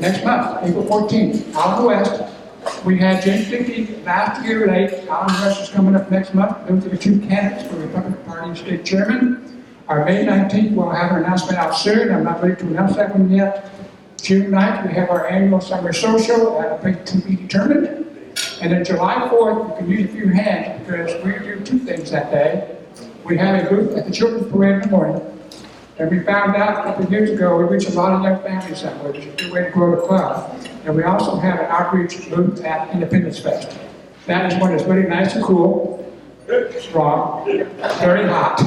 next month, April 14th, out in the West. We had James Dickey last year late. Alan Rush is coming up next month. Those are the two candidates for the Republican Party state chairman. Our May 19th, we'll have an announcement out soon. I'm not ready to announce that one yet. June 9th, we have our annual summer social. That'll be to be determined. And then July 4th, you can use a few hands because we do two things that day. We have a group at the Children's Parade in the morning. And we found out a couple of years ago, we reach a lot of young families that way. It's a good way to grow the club. And we also have an outreach booth at Independence Fest. That is one that's really nice and cool, strong, very hot.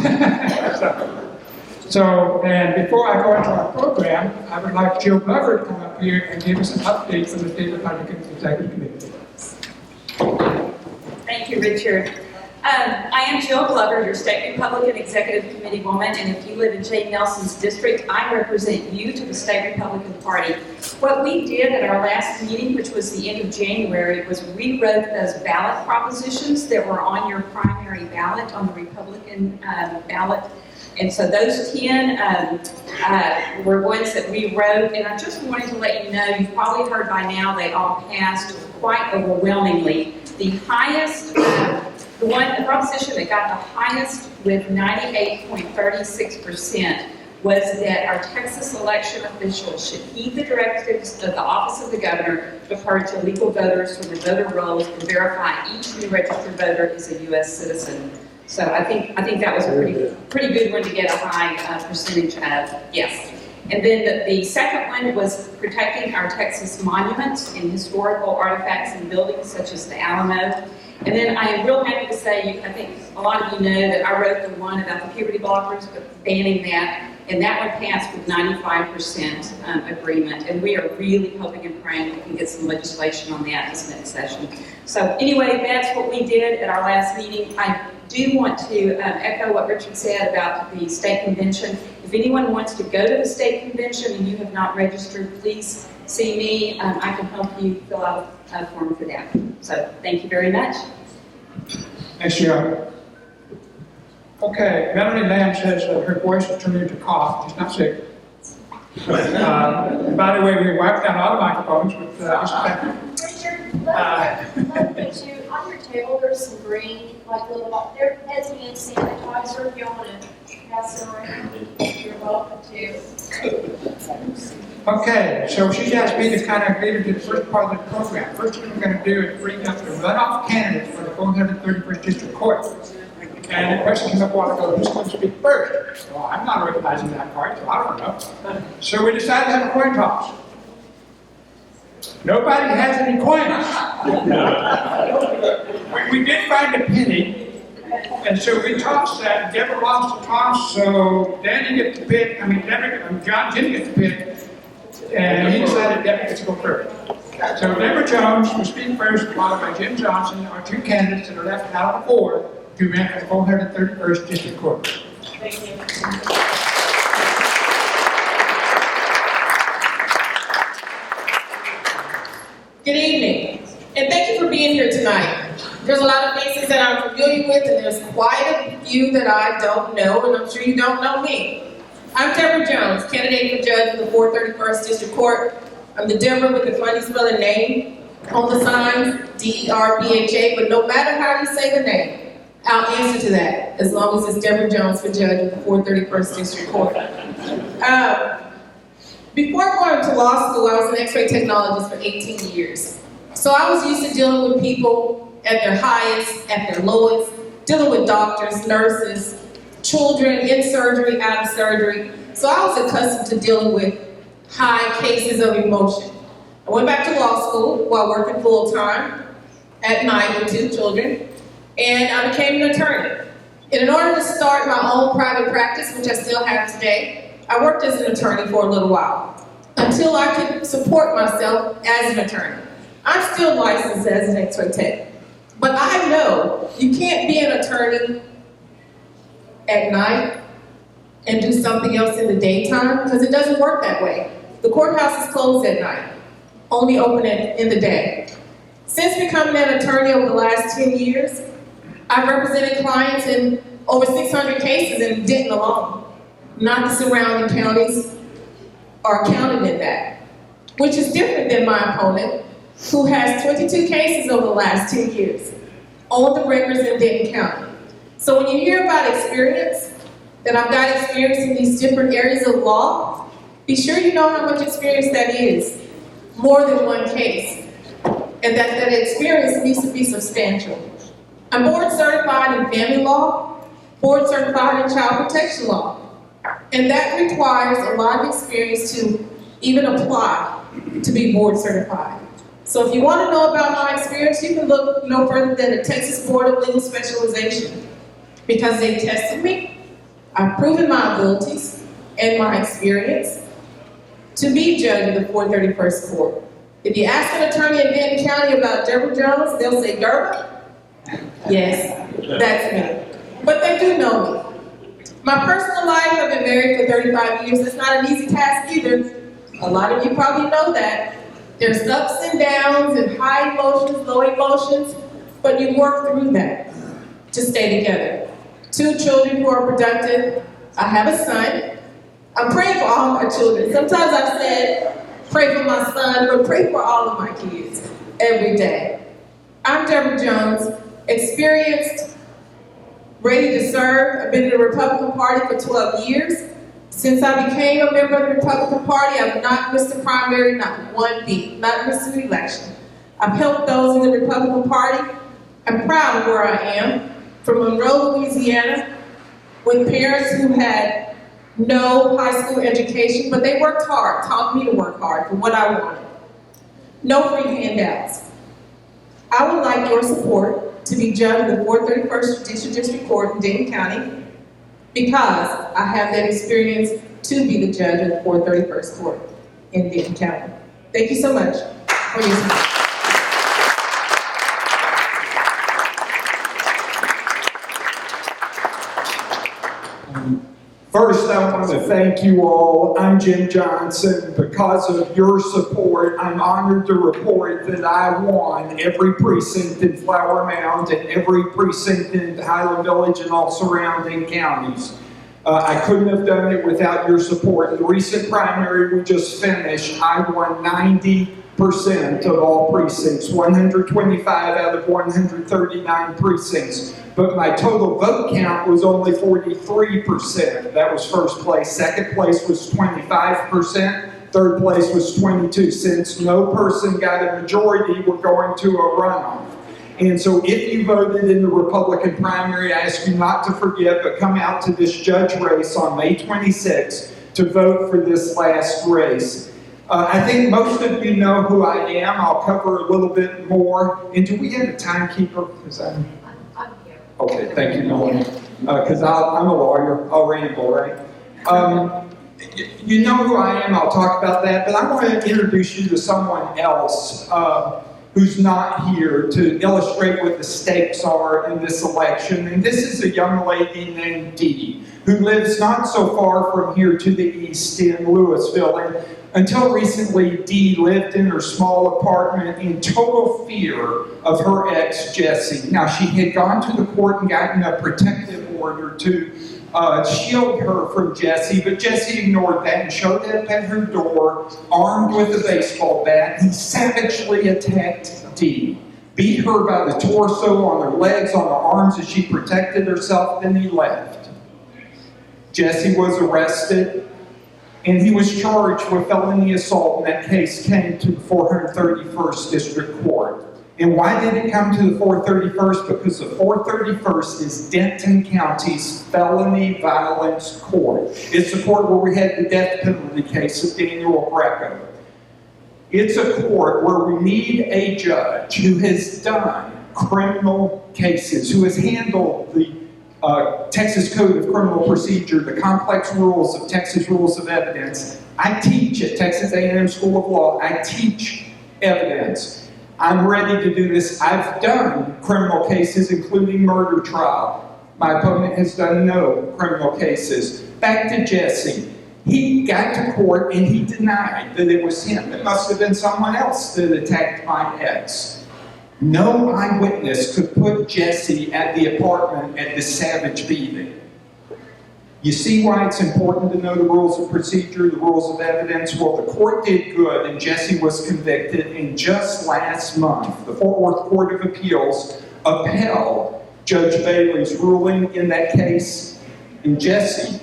And before I go into our program, I would like Jill Glover to come up here and give us an update from the State Republican Executive Committee. Thank you, Richard. I am Jill Glover, your State Republican Executive Committee woman, and if you live in Jay Nelson's district, I represent you to the State Republican Party. What we did at our last meeting, which was the end of January, was rewrote those ballot propositions that were on your primary ballot, on the Republican ballot. And so those 10 were ones that we wrote, and I just wanted to let you know, you've probably heard by now, they all passed quite overwhelmingly. The highest, the proposition that got the highest with 98.36% was that our Texas election officials should heed the directives of the Office of the Governor to purge illegal voters from the voter rolls and verify each new registered voter is a U.S. citizen. So I think that was a pretty good one to get a high percentage of, yes. And then the second one was protecting our Texas monuments and historical artifacts and buildings such as the Alamo. And then I am real happy to say, I think a lot of you know that I wrote the one about the puberty blockers, but banning that, and that one passed with 95% agreement. And we are really hoping and praying we can get some legislation on that this next session. So anyway, that's what we did at our last meeting. I do want to echo what Richard said about the state convention. If anyone wants to go to the state convention and you have not registered, please see me. I can help you fill out a form for that. So thank you very much. Thanks, Jill. Okay, Melanie Lamb says that her voice will turn into a cough. She's not sick. And by the way, we wiped down all the microphones with disinfectant. Richard, let me get you, on your table there's some green, like little, they're heads and hand sanitizer, if y'all want to pass it around, you're welcome to. Okay, so she's asked me to kind of lead her to the first part of the program. First thing we're going to do is bring up the runoff candidates for the 431st District Court. And the question came up a while ago, who's going to speak first? Well, I'm not recognizing that part, so I don't know. So we decided to have a coin toss. Nobody has any coins. we did find a penny. And so we tossed that. Deborah lost the toss, so Danny gets to pick. John Jim gets to pick. And he decided Deborah gets to go first. So Deborah Jones will speak first, followed by Jim Johnson, our two candidates that are left out of the four to run for the 431st District Court. Thank you. Good evening, and thank you for being here tonight. There's a lot of faces that I'm familiar with, and there's quite a few that I don't know, and I'm sure you don't know me. I'm Deborah Jones, candidate for judge of the 431st District Court. I'm the Deborah with the funny spelling name on the signs, D-E-R-B-H-A, but no matter how you say the name, I'll answer to that, as long as it's Deborah Jones for judge of the 431st District Court. Before going to law school, I was an x-ray technologist for 18 years. So I was used to dealing with people at their highest, at their lowest, dealing with doctors, nurses, children, in surgery, out of surgery. So I was accustomed to dealing with high cases of emotion. I went back to law school while working full-time at night with 2 children, and I became an attorney. And in order to start my own private practice, which I still have today, I worked as an attorney for a little while, until I could support myself as an attorney. I'm still licensed as an x-ray tech, but I know you can't be an attorney at night and do something else in the daytime, because it doesn't work that way. The courthouse is closed at night, only open in the day. Since becoming an attorney over the last 10 years, I've represented clients in over 600 cases in Denton alone. Not the surrounding counties are counted in that. which is different than my opponent, who has 22 cases over the last 2 years on the records in Denton County. So when you hear about experience, that I've got experience in these different areas of law, be sure you know how much experience that is. More than one case. And that experience needs to be substantial. I'm board certified in family law, board certified in child protection law. And that requires a lot of experience to even apply to be board certified. So if you want to know about my experience, you can look no further than the Texas Board of Legal Specialization. Because they tested me, I've proven my abilities and my experience to be judge of the 431st Court. If you ask an attorney in Denton County about Deborah Jones, they'll say, Deborah? Yes, that's me. But they do know me. My personal life, I've been married for 35 years. It's not an easy task either. A lot of you probably know that. There's ups and downs and high emotions, low emotions, but you work through that to stay together. 2 children who are productive. I have a son. I'm praying for all my children. Sometimes I've said, pray for my son, but pray for all of my kids every day. I'm Deborah Jones, experienced, ready to serve. I've been in the Republican Party for 12 years. Since I became a member of the Republican Party, I've not missed a primary, not one beat, not missed an election. I've helped those in the Republican Party. I'm proud of where I am. From Monroe, Louisiana, with parents who had no high school education, but they worked hard, taught me to work hard for what I wanted. No free handouts. I would like your support to be judge of the 431st Judicial District Court in Denton County because I have that experience to be the judge of the 431st Court in Denton County. Thank you so much for your support. First, I want to thank you all. I'm Jim Johnson. Because of your support, I'm honored to report that I won every precinct in Flower Mound and every precinct in Highland Village and all surrounding counties. I couldn't have done it without your support. In the recent primary we just finished, I won 90% of all precincts, 125 out of 139 precincts. But my total vote count was only 43%. That was first place. Second place was 25%. Third place was 22%. Since no person got a majority, we're going to a runoff. And so if you voted in the Republican primary, I ask you not to forget, but come out to this judge race on May 26th to vote for this last race. I think most of you know who I am. I'll cover a little bit more. And do we have a timekeeper? I'm here. Okay, thank you, Melanie. Because I'm a lawyer. I'll ramble, right? You know who I am. I'll talk about that. But I want to introduce you to someone else who's not here to illustrate what the stakes are in this election. And this is a young lady named Dee, who lives not so far from here to the east in Louisville. And until recently, Dee lived in her small apartment in total fear of her ex, Jesse. Now, she had gone to the court and gotten a protective order to shield her from Jesse, but Jesse ignored that and showed up at her door, armed with a baseball bat. He savagely attacked Dee, beat her by the torso, on her legs, on her arms as she protected herself, then he left. Jesse was arrested, and he was charged with felony assault, and that case came to the 431st District Court. And why did it come to the 431st? Because the 431st is Denton County's felony violence court. It's the court where we had the death penalty case of Daniel Greco. It's a court where we need a judge who has done criminal cases, who has handled the Texas Code of Criminal Procedure, the complex rules of Texas Rules of Evidence. I teach at Texas A&M School of Law. I teach evidence. I'm ready to do this. I've done criminal cases, including murder trial. My opponent has done no criminal cases. Back to Jesse. He got to court and he denied that it was him. It must have been someone else that attacked my ex. No eyewitness could put Jesse at the apartment at the savage beating. You see why it's important to know the rules of procedure, the rules of evidence? Well, the court did good and Jesse was convicted, and just last month, the Fort Worth Court of Appeals upheld Judge Bailey's ruling in that case, and Jesse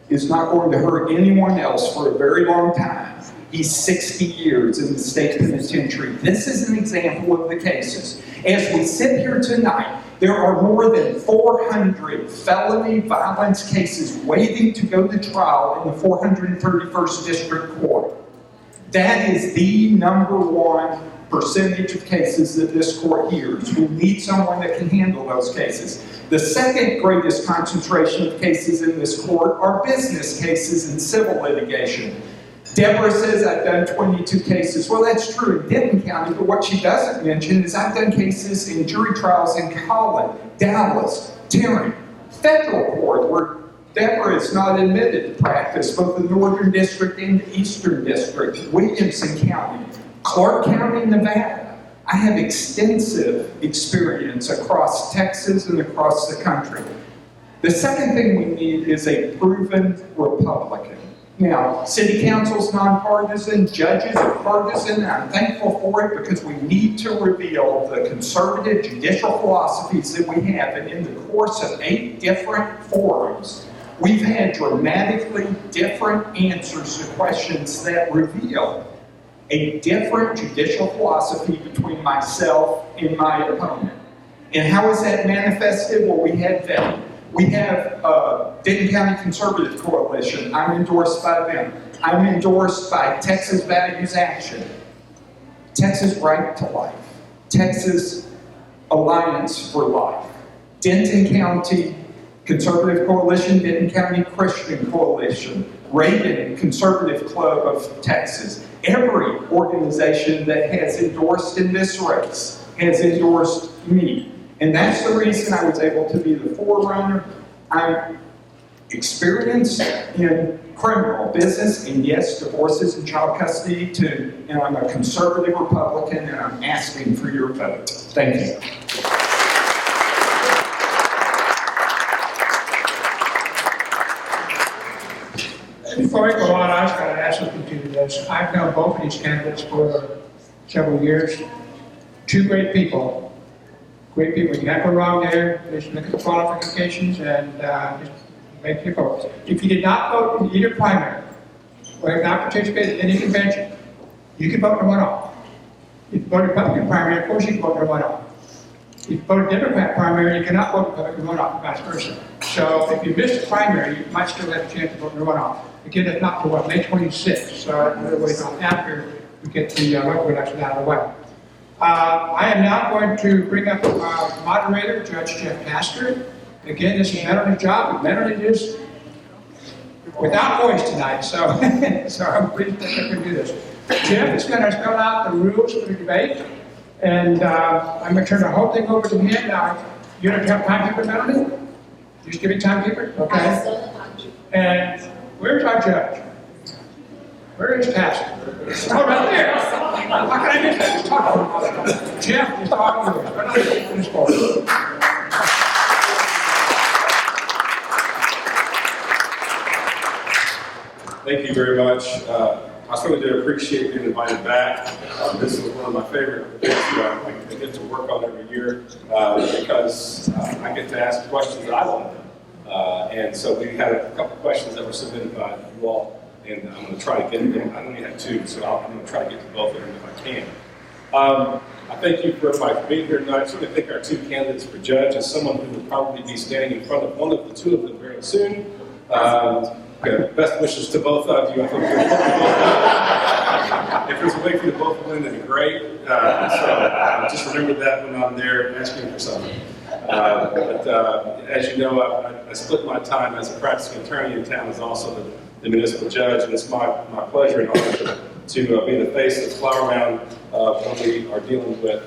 is not going to hurt anyone else for a very long time. He's 60 years in the state penitentiary. This is an example of the cases. As we sit here tonight, there are more than 400 felony violence cases waiting to go to trial in the 431st District Court. That is the #1 percentage of cases that this court hears. We need someone that can handle those cases. The second greatest concentration of cases in this court are business cases and civil litigation. Deborah says, I've done 22 cases. Well, that's true in Denton County, but what she doesn't mention is I've done cases in jury trials in Collin, Dallas, Tarrant, federal court, where Deborah is not admitted to practice, both the Northern District and the Eastern District, Williamson County, Clark County, Nevada. I have extensive experience across Texas and across the country. The second thing we need is a proven Republican. Now, city council's nonpartisan, judges are partisan, and I'm thankful for it because we need to reveal the conservative judicial philosophies that we have. And in the course of 8 different forums, we've had dramatically different answers to questions that reveal a different judicial philosophy between myself and my opponent. And how is that manifested? Well, we have that. We have Denton County Conservative Coalition. I'm endorsed by them. I'm endorsed by Texas Values Action, Texas Right to Life, Texas Alliance for Life, Denton County Conservative Coalition, Denton County Christian Coalition, Reagan Conservative Club of Texas. Every organization that has endorsed in this race has endorsed me. And that's the reason I was able to be the forerunner. I'm experienced in criminal business, and yes, divorces and child custody too. And I'm a conservative Republican, and I'm asking for your vote. Thank you. Before I go on, I was going to ask something to you this. I've known both of these candidates for several years. 2 great people. Great people. You can't go wrong there. Just look at the qualifications and just make your vote. If you did not vote in either primary, or have not participated in any convention, you can vote in a runoff. If you vote Republican primary, of course you can vote in a runoff. If you vote Democrat primary, you cannot vote Republican runoff, vice versa. So if you missed the primary, you might still have a chance to vote in a runoff. Again, it's not till May 26th, so in other ways, after we get the local election out of the way. I am now going to bring up our moderator, Judge Jeff Castor. Again, this is Melody's job, but Melody is without voice tonight, so I'm pleased that I can do this. Jeff is going to spell out the rules for the debate, and I'm going to turn the whole thing over to him. Now, you're going to have timekeeper, Melody? Just give me timekeeper? Okay. And where's our judge? Where is Castor? Oh, right there. How can I miss that? Just talk to him. Jeff is talking to us. But I'm going to finish forward. Thank you very much. I certainly do appreciate being invited back. This is one of my favorite things that I get to work on every year because I get to ask questions that I want to know. And so we had a couple of questions that were submitted by you all. And I'm going to try to get them. I only had 2, so I'm going to try to get to both of them if I can. I thank you for being here tonight. I certainly thank our 2 candidates for judge. As someone who will probably be standing in front of one of the 2 of them very soon, best wishes to both of you. I hope if there's a way for you to both win, that'd be great. So just remember that when I'm there asking for something. But as you know, I split my time as a practicing attorney in town as also the municipal judge, and it's my pleasure and honor to be the face of Flower Mound when we are dealing with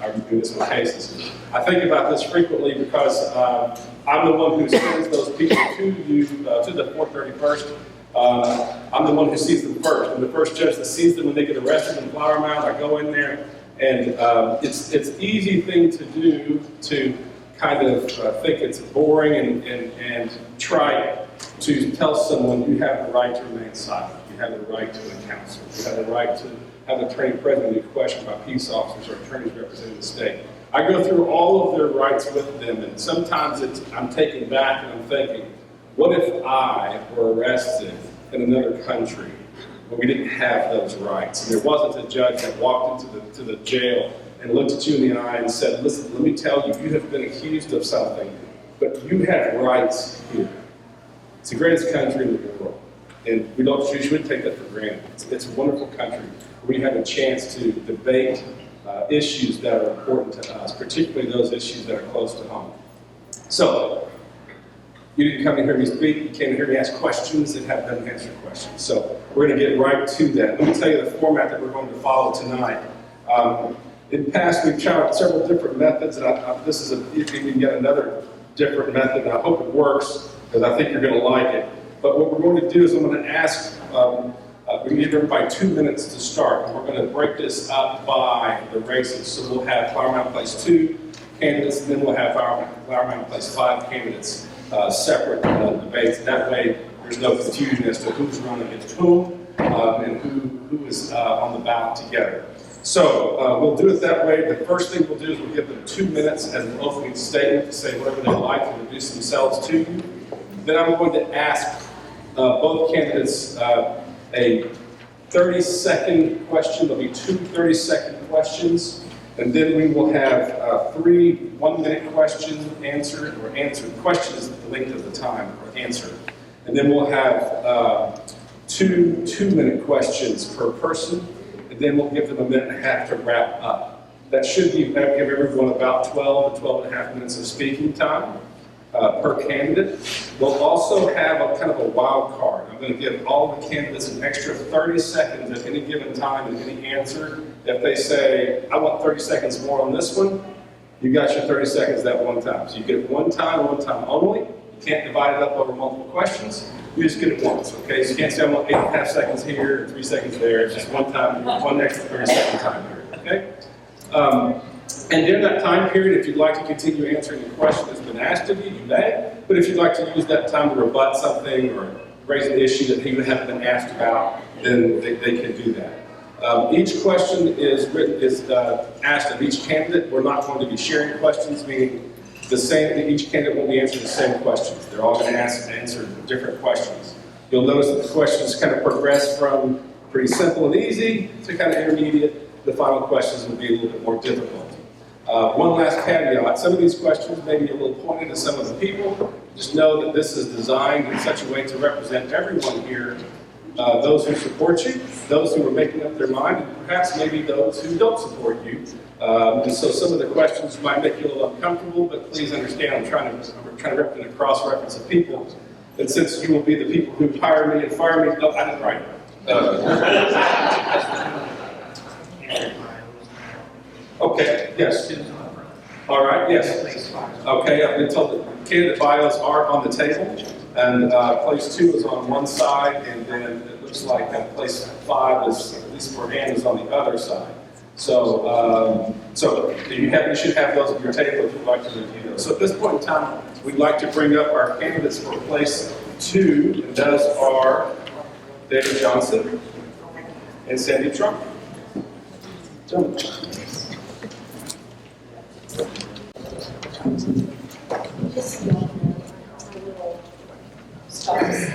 our municipal cases. I think about this frequently because I'm the one who sends those people to you, to the 431st. I'm the one who sees them first. I'm the first judge that sees them when they get arrested in Flower Mound. I go in there, and it's an easy thing to do to kind of think it's boring and try it. to tell someone you have the right to remain silent, you have the right to a counsel, you have the right to have an attorney present when you question by peace officers or attorneys representing the state. I go through all of their rights with them, and sometimes I'm taken back and I'm thinking, what if I were arrested in another country where we didn't have those rights? And there wasn't a judge that walked into the jail and looked at you in the eye and said, listen, let me tell you, you have been accused of something, but you have rights here. It's the greatest country in the world, and we shouldn't take that for granted. It's a wonderful country where we have a chance to debate issues that are important to us, particularly those issues that are close to home. So, you didn't come to hear me speak, you came to hear me ask questions and have them answer questions. So, we're going to get right to that. Let me tell you the format that we're going to follow tonight. In the past, we've tried several different methods, and this is yet another different method, and I hope it works, because I think you're going to like it. But what we're going to do is I'm going to ask, we're going to give everybody 2 minutes to start, and we're going to break this up by the races. So we'll have Flower Mound Place 2 candidates, and then we'll have Flower Mound Place 5 candidates, separate debates. That way, there's no confusion as to who's running against whom, and who is on the ballot together. So we'll do it that way. The first thing we'll do is we'll give them 2 minutes as an opening statement to say whatever they like to introduce themselves to you. Then I'm going to ask both candidates a 30-second question. There'll be 2 30-second questions. And then we will have 3 one-minute questions answered, or answered. Question is the length of the time, or answer. And then we'll have 2 two-minute questions per person. And then we'll give them a minute and a half to wrap up. That should give everyone about 12 to 12 and a half minutes of speaking time per candidate. We'll also have a kind of a wild card. I'm going to give all the candidates an extra 30 seconds at any given time in any answer. If they say, I want 30 seconds more on this one, you got your 30 seconds that one time. So you get it one time only. You can't divide it up over multiple questions. You just get it once, okay? So you can't say I want 8.5 seconds here, 3 seconds there. It's just one time, one extra 30-second time period, okay? And during that time period, if you'd like to continue answering the question that's been asked of you, you may. But if you'd like to use that time to rebut something or raise an issue that you haven't been asked about, then they can do that. Each question is asked of each candidate. We're not going to be sharing questions, meaning each candidate won't be answering the same questions. They're all going to answer different questions. You'll notice that the questions kind of progress from pretty simple and easy to kind of intermediate. The final questions will be a little bit more difficult. One last caveat, some of these questions may be a little pointed to some of the people. Just know that this is designed in such a way to represent everyone here, those who support you, those who are making up their mind, and perhaps maybe those who don't support you. And so some of the questions might make you a little uncomfortable, but please understand I'm trying to represent a cross-reference of people. And since you will be the people who hire me and fire me, no, I didn't write it. Okay, yes. All right, yes. Okay, I've been told that candidate bios are on the table, and place 2 is on one side, and then it looks like place 5 is, at least for Ann, is on the other side. So, you should have those on your table if you'd like to review those. So at this point in time, we'd like to bring up our candidates for place 2, and those are David Johnson and Sandy Trump. Gentlemen. Just a little stops.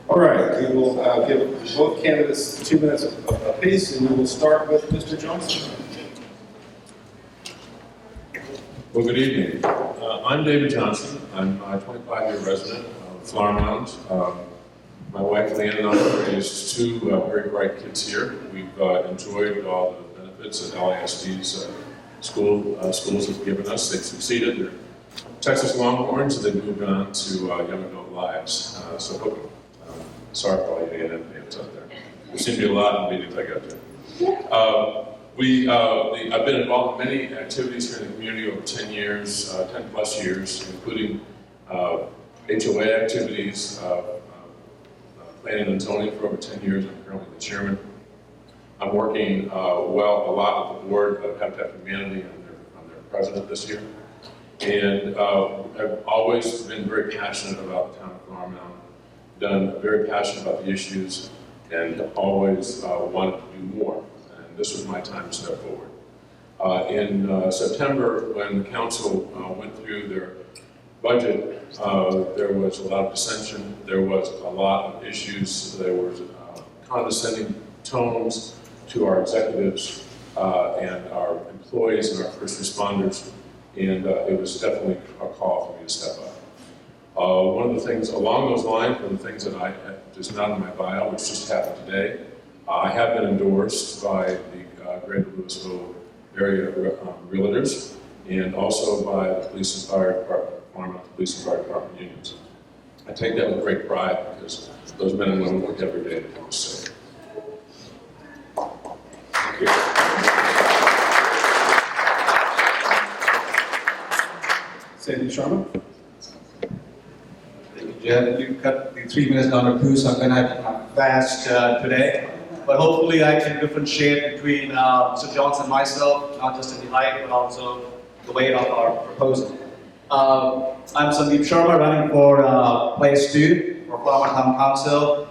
All right, we will give both candidates 2 minutes apiece, and we will start with Mr. Johnson. Well, good evening. I'm David Johnson. I'm a 25-year resident of Flower Mound. My wife, Leanne, and I raised 2 very bright kids here. We've enjoyed all the benefits that LASD's schools have given us. They've succeeded. They're Texas Longhorns, and they've moved on to young adult lives. Sorry for all you A&M fans out there. There seemed to be a lot in meetings I got to. I've been involved in many activities here in the community over 10 years, 10 plus years, including HOA activities, planning and zoning for over 10 years. I'm currently the chairman. I'm working a lot with the board of Habitat for Humanity on their president this year. And I've always been very passionate about the town of Flower Mound, very passionate about the issues, and always wanted to do more. And this was my time to step forward. In September, when the council went through their budget, there was a lot of dissension, there was a lot of issues, there was condescending tones to our executives and our employees and our first responders, and it was definitely a call for me to step up. One of the things along those lines, one of the things that is not in my bio, which just happened today, I have been endorsed by the Greater Louisville area realtors and also by the Police and Fire Department, Flower Mound Police and Fire Department unions. I take that with great pride because those men and women work every day to keep us safe. Thank you. Sandy Sharma. Thank you, Jeff. You cut the 3 minutes down to 2, so I'm going to fast today. But hopefully I can differentiate between Mr. Johnson and myself, not just in the height, but also the weight of our proposal. I'm Sandeep Sharma, running for Place 2 for Flower Mound Town Council.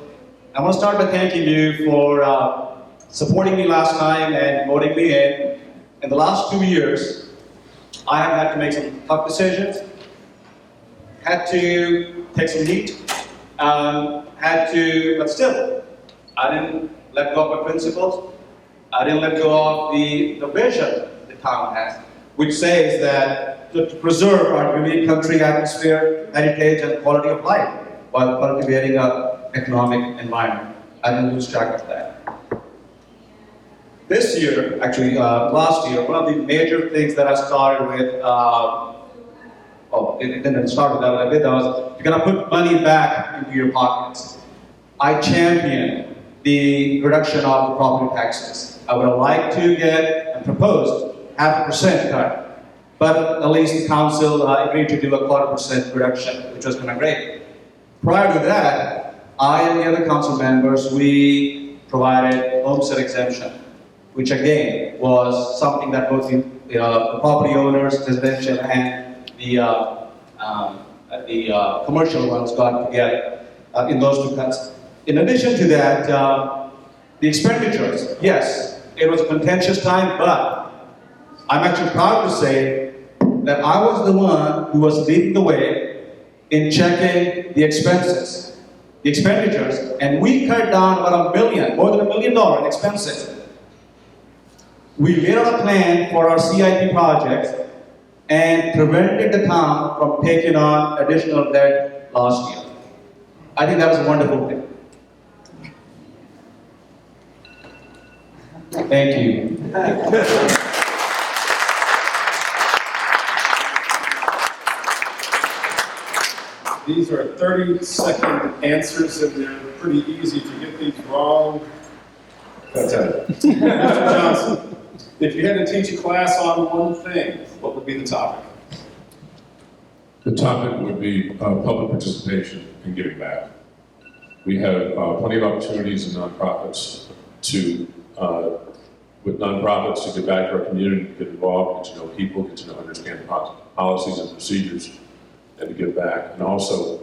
I want to start by thanking you for supporting me last time and voting me in. In the last 2 years, I have had to make some tough decisions, had to take some heat, but still, I didn't let go of my principles. I didn't let go of the vision the town has, which says that to preserve our unique country atmosphere, heritage, and quality of life while cultivating an economic environment. I didn't lose track of that. This year, actually last year, one of the major things that I started with, it didn't start with that, what I did was, you're gonna put money back into your pockets. I championed the reduction of the property taxes. I would have liked to get and proposed 0.5% cut, but at least the council agreed to do a 0.25% reduction, which was kind of great. Prior to that, I and the other council members, we provided homestead exemption, which again was something that both the property owners, residential, and the commercial ones got together in those 2 cuts. In addition to that, the expenditures, yes, it was a contentious time, but I'm actually proud to say that I was the one who was leading the way in checking the expenses, the expenditures, and we cut down about more than $1 million in expenses. We laid out a plan for our CIP projects and prevented the town from taking on additional debt last year. I think that was a wonderful thing. Thank you. These are 30-second answers, and they're pretty easy. If you get these wrong, that's it. Mr. Johnson, if you had to teach a class on one thing, what would be the topic? The topic would be public participation and giving back. We have plenty of opportunities in nonprofits with nonprofits to give back to our community, to get involved, get to know people, get to know, understand policies and procedures, and to give back. And also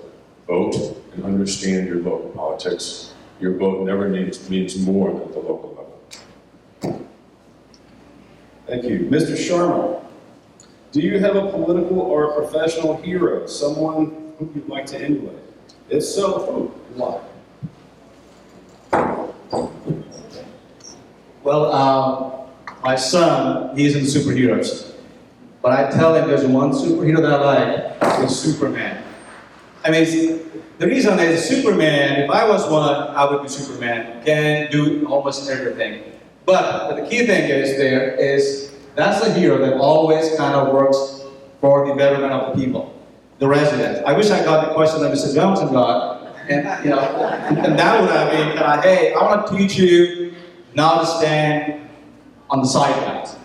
vote and understand your local politics. Your vote never means more than at the local level. Thank you. Mr. Sharma, do you have a political or a professional hero, someone who you'd like to emulate? If so, who? Why? Well, my son, he's in superheroes. But I tell him there's one superhero that I like, it's Superman. I mean, the reason is Superman, if I was one, I would be Superman. Can do almost everything. But the key thing is that's a hero that always kind of works for the betterment of the people, the residents. I wish I got the question that Mr. Johnson got, and that would have been kind of, hey, I want to teach you now to stand on the sidelines.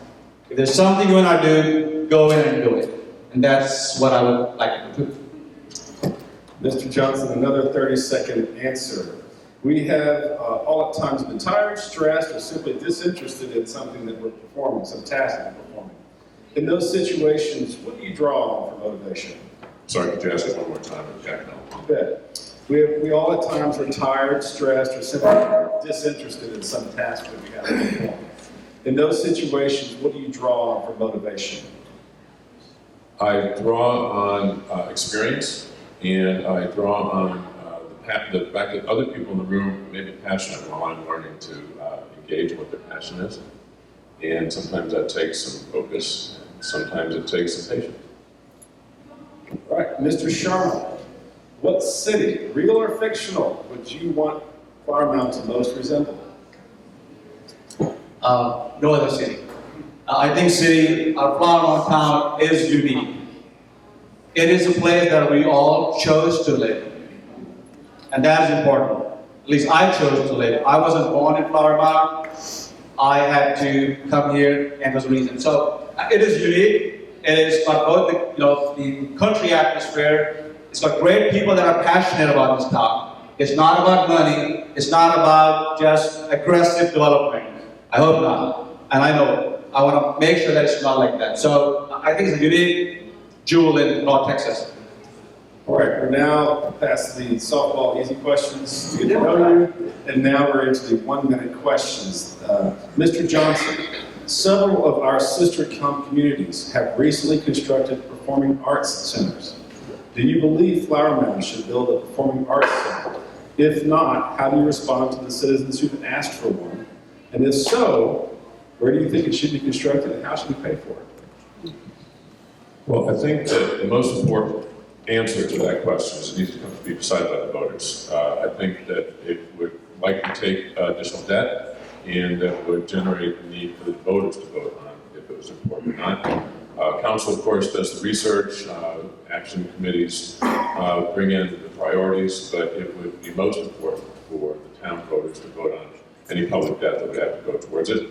If there's something you want to do, go in and do it. And that's what I would like to do. Mr. Johnson, another 30-second answer. We have all at times been tired, stressed, or simply disinterested in something that we're performing, some task that we're performing. In those situations, what do you draw on for motivation? Sorry, could you ask it one more time? Jack, no. You bet. We all at times are tired, stressed, or simply disinterested in some task that we have to perform. In those situations, what do you draw on for motivation? I draw on experience, and I draw on the fact that other people in the room may be passionate while I'm learning to engage in what their passion is. And sometimes that takes some focus, and sometimes it takes some patience. All right, Mr. Sharma, what city, real or fictional, would you want Flower Mound to most resemble? No other city. I think our Flower Mound town is unique. It is a place that we all chose to live. And that is important. At least I chose to live. I wasn't born in Flower Mound. I had to come here, and there's a reason. So it is unique. It is got both the country atmosphere. It's got great people that are passionate about this town. It's not about money. It's not about just aggressive development. I hope not. And I know. I want to make sure that it's not like that. So I think it's a unique jewel in North Texas. All right, we're now past the softball easy questions to get to know you, and now we're into the 1-minute questions. Mr. Johnson, several of our sister communities have recently constructed performing arts centers. Do you believe Flower Mound should build a performing arts center? If not, how do you respond to the citizens who've asked for one? And if so, where do you think it should be constructed, and how should we pay for it? Well, I think that the most important answer to that question is it needs to come to be decided by the voters. I think that it would likely take additional debt, and that would generate the need for the voters to vote on if it was important or not. Council, of course, does the research, action committees bring in the priorities, but it would be most important for the town voters to vote on any public debt that would have to go towards it.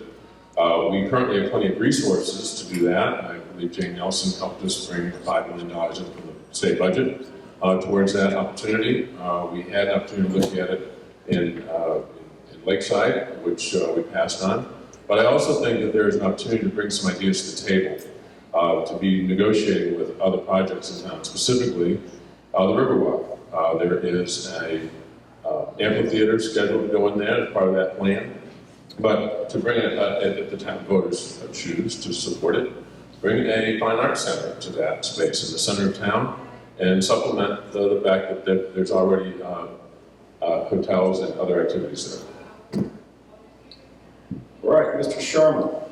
We currently have plenty of resources to do that. I believe Jane Nelson helped us bring $5 million in from the state budget towards that opportunity. We had an opportunity to look at it in Lakeside, which we passed on. But I also think that there is an opportunity to bring some ideas to the table, to be negotiating with other projects in town, specifically the Riverwalk. There is an amphitheater scheduled to go in there as part of that plan. But to bring it, if the town voters choose to support it, bring a fine arts center to that space in the center of town and supplement the fact that there's already hotels and other activities there. All right, Mr. Sharma.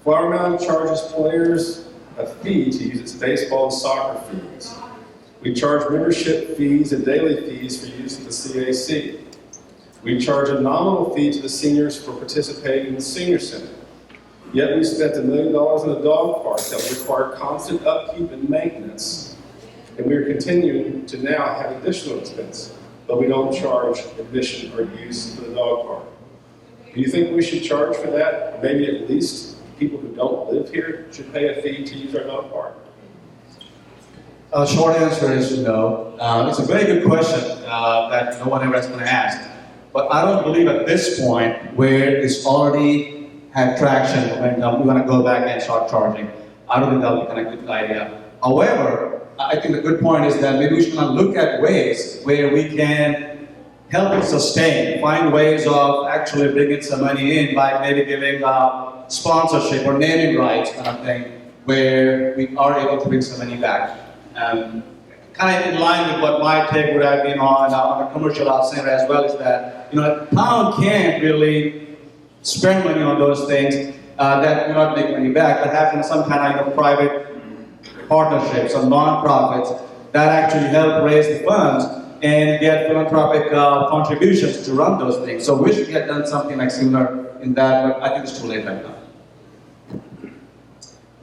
Flower Mound charges players a fee to use its baseball and soccer fields. We charge membership fees and daily fees for use of the CAC. We charge a nominal fee to the seniors for participating in the senior center. Yet we spent $1 million in a dog park that would require constant upkeep and maintenance. And we are continuing to now have additional expense, but we don't charge admission or use for the dog park. Do you think we should charge for that? Or maybe at least people who don't live here should pay a fee to use our dog park? Short answer is no. It's a very good question that no one ever is going to ask. But I don't believe at this point where it's already had traction when we're going to go back and start charging. I don't think that'll be a good idea. However, I think the good point is that maybe we should look at ways where we can help it sustain, find ways of actually bringing some money in by maybe giving sponsorship or naming rights kind of thing, where we are able to bring some money back. Kind of in line with what my take would have been on a commercial arts center as well, is that the town can't really spend money on those things that do not make money back, but having some kind of private partnerships or non-profits that actually help raise the funds and get philanthropic contributions to run those things. So wish we had done something like similar in that, but I think it's too late right now.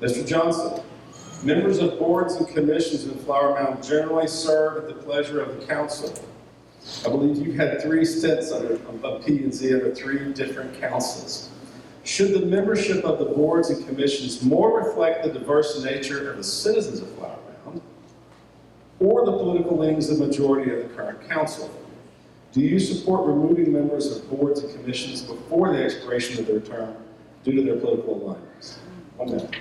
Mr. Johnson. Members of boards and commissions in Flower Mound generally serve at the pleasure of the council. I believe you've had 3 stints of P&Z under 3 different councils. Should the membership of the boards and commissions more reflect the diverse nature of the citizens of Flower Mound, or the political leanings of the majority of the current council? Do you support removing members of boards and commissions before the expiration of their term due to their political alignments? 1 minute.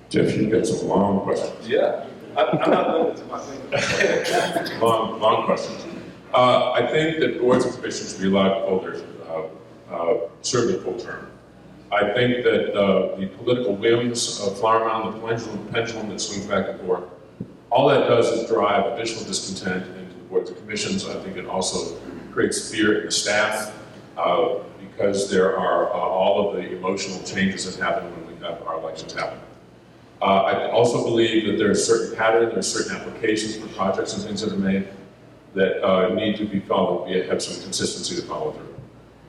Jeff, you've got some long questions. Yeah, I'm not limited to my thinking. Long questions. I think that boards and commissions should be allowed to hold their, serve their full term. I think that the political whims of Flower Mound, the pendulum that swings back and forth, all that does is drive additional discontent into the boards and commissions. I think it also creates fear in the staff because there are all of the emotional changes that happen when we have our elections happen. I also believe that there are certain patterns, there are certain applications for projects and things that are made that need to be followed. We have some consistency to follow through.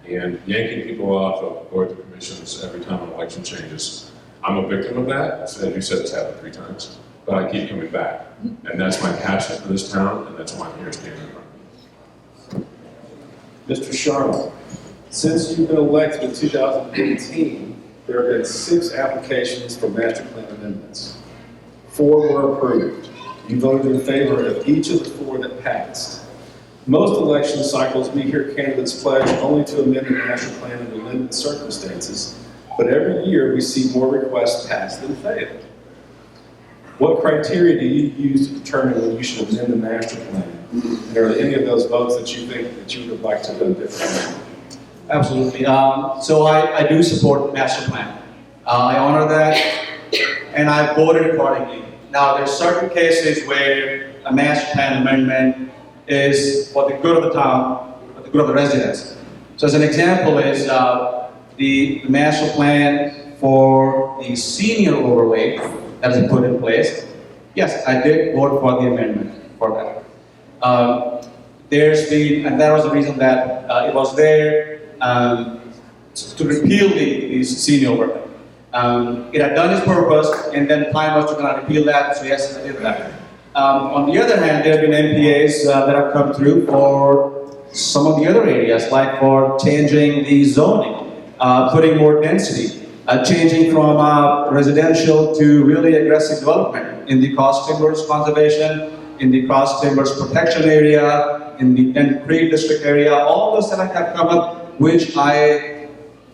And yanking people off of boards and commissions every time an election changes, I'm a victim of that. As you said, it's happened 3 times, but I keep coming back. And that's my passion for this town, and that's why I'm here standing in front of you. Mr. Sharma, since you've been elected in 2018, there have been 6 applications for master plan amendments. 4 were approved. You voted in favor of each of the 4 that passed. Most election cycles, we hear candidates pledge only to amend the master plan under limited circumstances, but every year we see more requests pass than fail. What criteria do you use to determine when you should amend the master plan? And are there any of those votes that you think that you would like to do differently? Absolutely. So I do support master plan. I honor that, and I voted accordingly. Now, there's certain cases where a master plan amendment is for the good of the town, for the good of the residents. So as an example is the master plan for the senior overlay that is put in place. Yes, I did vote for the amendment for that. There's been, and that was the reason that it was there to repeal the senior overlay. It had done its purpose, and then time was to kind of repeal that, so yes, I did that. On the other hand, there have been MPAs that have come through for some of the other areas, like for changing the zoning, putting more density, changing from residential to really aggressive development in the cross timbers conservation, in the cross timbers protection area, in the Creek district area, all those that have come up, which I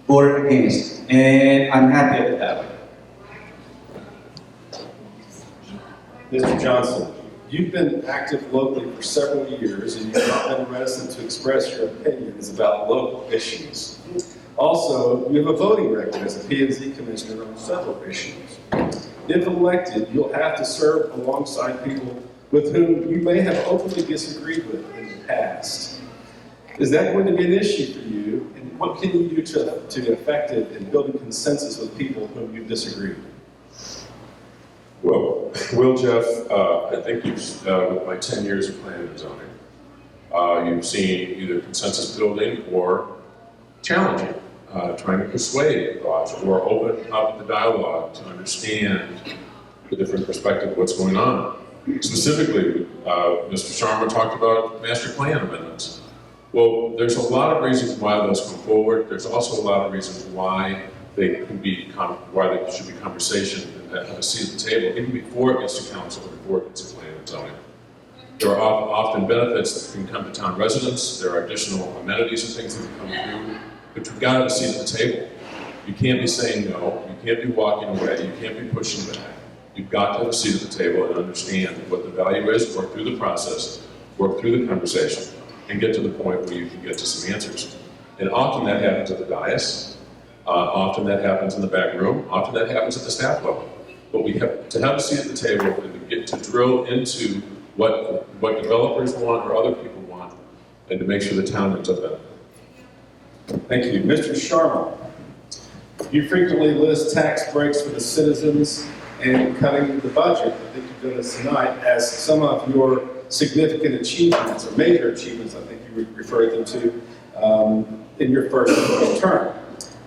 voted against, and I'm happy with that. Mr. Johnson, you've been active locally for several years and you've not been reticent to express your opinions about local issues. Also, you have a voting record as a P&Z commissioner on several issues. If elected, you'll have to serve alongside people with whom you may have openly disagreed with in the past. Is that going to be an issue for you? And what can you do to be effective in building consensus with people whom you disagree with? Well, Jeff, I think you've, with my 10 years of planning and zoning, you've seen either consensus building or challenging, trying to persuade thoughts or open up the dialogue to understand the different perspective of what's going on. Specifically, Mr. Sharma talked about master plan amendments. Well, there's a lot of reasons why those come forward. There's also a lot of reasons why they can be, why they should be conversation and have a seat at the table, even before it gets to council or before it gets to planning and zoning. There are often benefits that can come to town residents. There are additional amenities and things that can come through, but you've got to have a seat at the table. You can't be saying no. You can't be walking away. You can't be pushing back. You've got to have a seat at the table and understand what the value is, work through the process, work through the conversation, and get to the point where you can get to some answers. And often that happens at the dais, often that happens in the back room, often that happens at the staff level. But we have to have a seat at the table and to get to drill into what developers want or other people want, and to make sure the town ends up better. Thank you. Mr. Sharma, you frequently list tax breaks for the citizens and cutting the budget. I think you've done this tonight as some of your significant achievements, or major achievements, I think you referred them to, in your first term.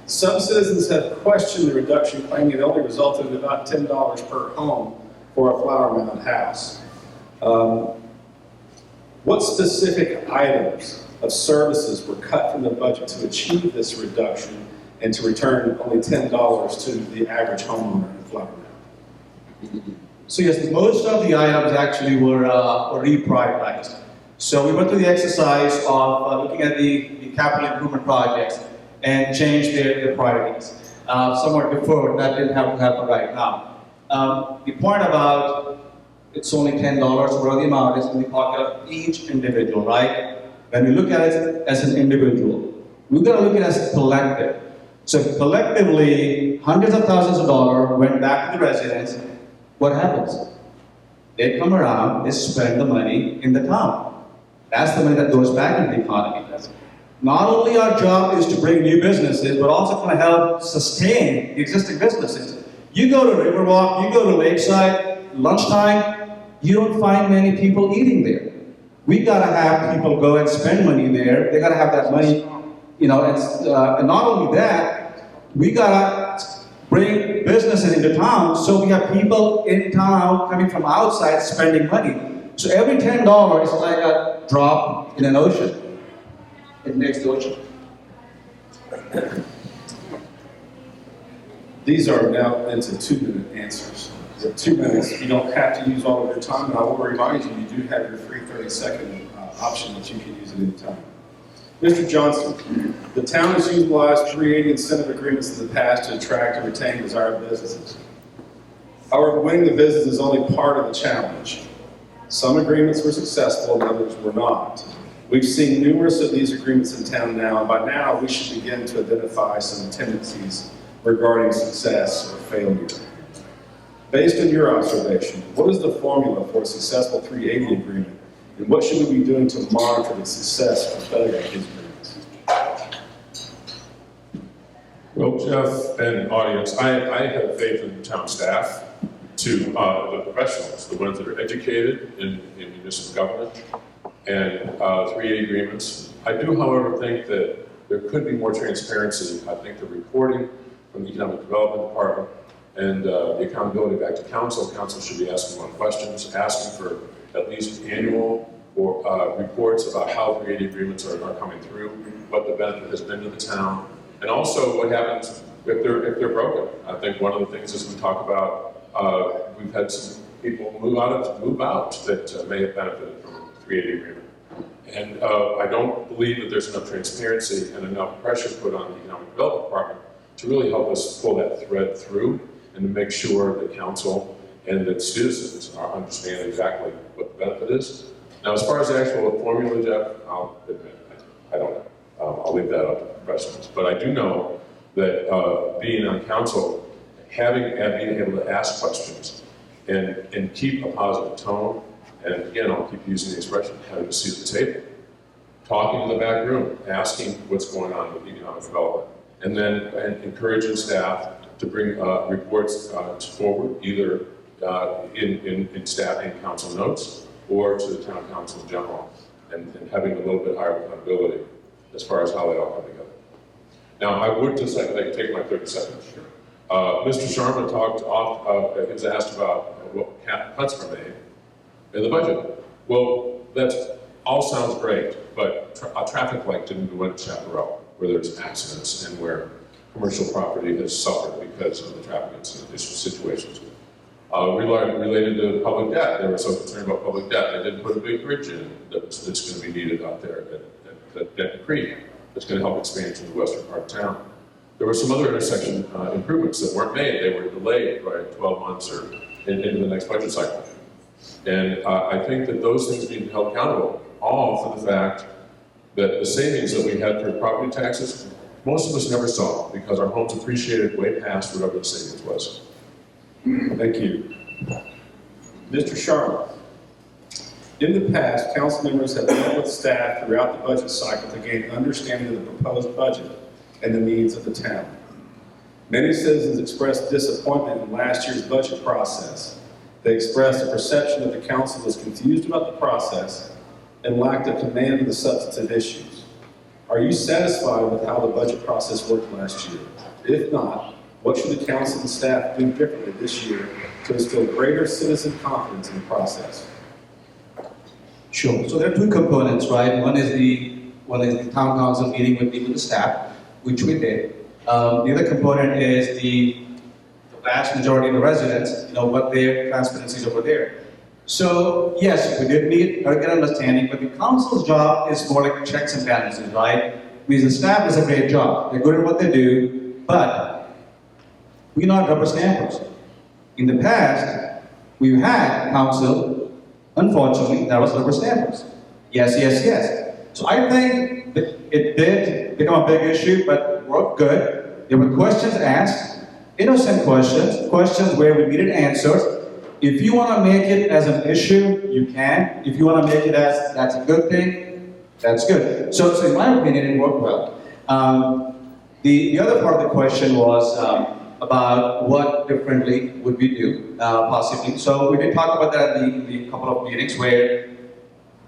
Some citizens have questioned the reduction, claiming it only resulted in about $10 per home for a Flower Mound house. What specific items of services were cut from the budget to achieve this reduction and to return only $10 to the average homeowner in Flower Mound? So yes, most of the items actually were reprioritized. So we went through the exercise of looking at the capital improvement projects and changed their priorities. Some were deferred, that didn't have to happen right now. The point about it's only $10, whatever the amount is in the pocket of each individual, right? When we look at it as an individual, we've got to look at it as a collective. So if collectively, hundreds of thousands of dollars went back to the residents, what happens? They come around, they spend the money in the town. That's the money that goes back into the economy. Not only our job is to bring new businesses, but also kind of help sustain the existing businesses. You go to Riverwalk, you go to Lakeside, lunchtime, you don't find many people eating there. We gotta have people go and spend money there. They gotta have that money, and not only that, we gotta bring businesses into town, so we have people in town coming from outside spending money. So every $10 is like a drop in an ocean. It makes the ocean. These are now into 2-minute answers. You have 2 minutes. You don't have to use all of your time, and I will remind you, you do have your free 30-second option that you can use at any time. Mr. Johnson, the town has utilized 380 incentive agreements in the past to attract and retain desired businesses. However, winning the business is only part of the challenge. Some agreements were successful and others were not. We've seen numerous of these agreements in town now, and by now we should begin to identify some tendencies regarding success or failure. Based on your observation, what is the formula for a successful 380 agreement, and what should we be doing to monitor the success or failure of these agreements? Well, Jeff and audience, I have faith in the town staff, to the professionals, the ones that are educated in municipal government, and 380 agreements. I do, however, think that there could be more transparency. I think the reporting from the Economic Development Department and the accountability back to council. Council should be asking more questions, asking for at least annual reports about how 380 agreements are coming through, what the benefit has been to the town, and also what happens if they're broken. I think one of the things as we talk about, we've had some people move out that may have benefited from a 380 agreement. And I don't believe that there's enough transparency and enough pressure put on the Economic Development Department to really help us pull that thread through and to make sure that council and that citizens are understanding exactly what the benefit is. Now, as far as the actual formula, Jeff, I'll admit, I don't know. I'll leave that up to professionals. But I do know that being on council, being able to ask questions and keep a positive tone, and again, I'll keep using the expression, having a seat at the table, talking to the back room, asking what's going on with economic development, and then encouraging staff to bring reports forward, either in staff and council notes, or to the town council in general, and having a little bit higher accountability as far as how they all come together. Now, I would just like to take my 30 seconds. Mr. Sharma he was asked about what cuts were made in the budget. Well, that all sounds great, but a traffic light didn't go in Chaparral, where there's accidents and where commercial property has suffered because of the traffic incident situations. Related to public debt, they were so concerned about public debt, they didn't put a big bridge in that's going to be needed out there at Denton Creek that's going to help expand to the western part of town. There were some other intersection improvements that weren't made. They were delayed by 12 months or into the next budget cycle. And I think that those things need to be held accountable, all for the fact that the savings that we had for property taxes, most of us never saw because our homes appreciated way past whatever the savings was. Thank you. Mr. Sharma, in the past, council members have met with staff throughout the budget cycle to gain understanding of the proposed budget and the needs of the town. Many citizens expressed disappointment in last year's budget process. They expressed a perception that the council was confused about the process and lacked a command of the substantive issues. Are you satisfied with how the budget process worked last year? If not, what should the council and staff do differently this year to instill greater citizen confidence in the process? Sure. So there are two components, right? One is the town council meeting with the staff, which we did. The other component is the vast majority of the residents, what their transparency is over there. So yes, we did meet or get understanding, but the council's job is more like checks and balances, right? Because the staff does a great job. They're good at what they do, but we're not rubber stampers. In the past, we've had council, unfortunately, that was rubber stampers. Yes, yes, yes. So I think that it did become a big issue, but it worked good. There were questions asked, innocent questions, questions where we needed answers. If you want to make it as an issue, you can. If you want to make it as that's a good thing, that's good. So in my opinion, it worked well. The other part of the question was about what differently would we do, possibly. So we did talk about that in the couple of meetings where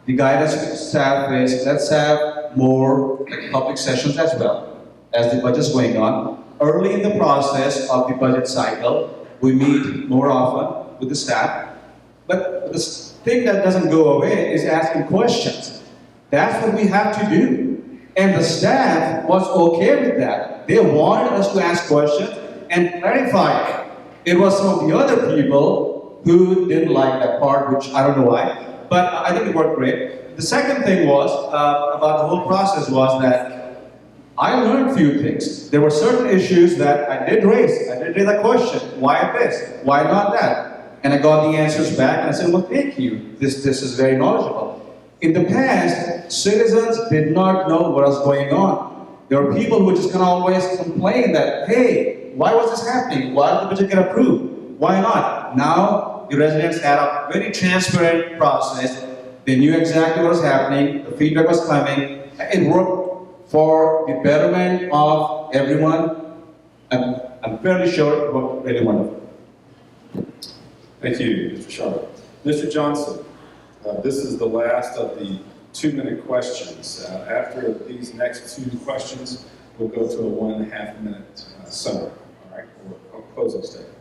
the guidance staff is, let's have more like, public sessions as well as the budget's going on. Early in the process of the budget cycle, we meet more often with the staff. But the thing that doesn't go away is asking questions. That's what we have to do. And the staff was okay with that. They wanted us to ask questions and clarify it. It was some of the other people who didn't like that part, which I don't know why. But I think it worked great. The second thing was, about the whole process was that I learned a few things. There were certain issues that I did raise. I did raise a question. Why this? Why not that? And I got the answers back and I said, well, thank you. This is very knowledgeable. In the past, citizens did not know what was going on. There were people who just kind of always complain that, hey, why was this happening? Why did the budget get approved? Why not? Now, the residents had a very transparent process. They knew exactly what was happening. The feedback was coming. It worked for the betterment of everyone. I'm fairly sure it worked really wonderful. Thank you, Mr. Sharma. Mr. Johnson, this is the last of the 2-minute questions. After these next 2 questions, we'll go to a 1.5 minute summary, all right, or closing statement.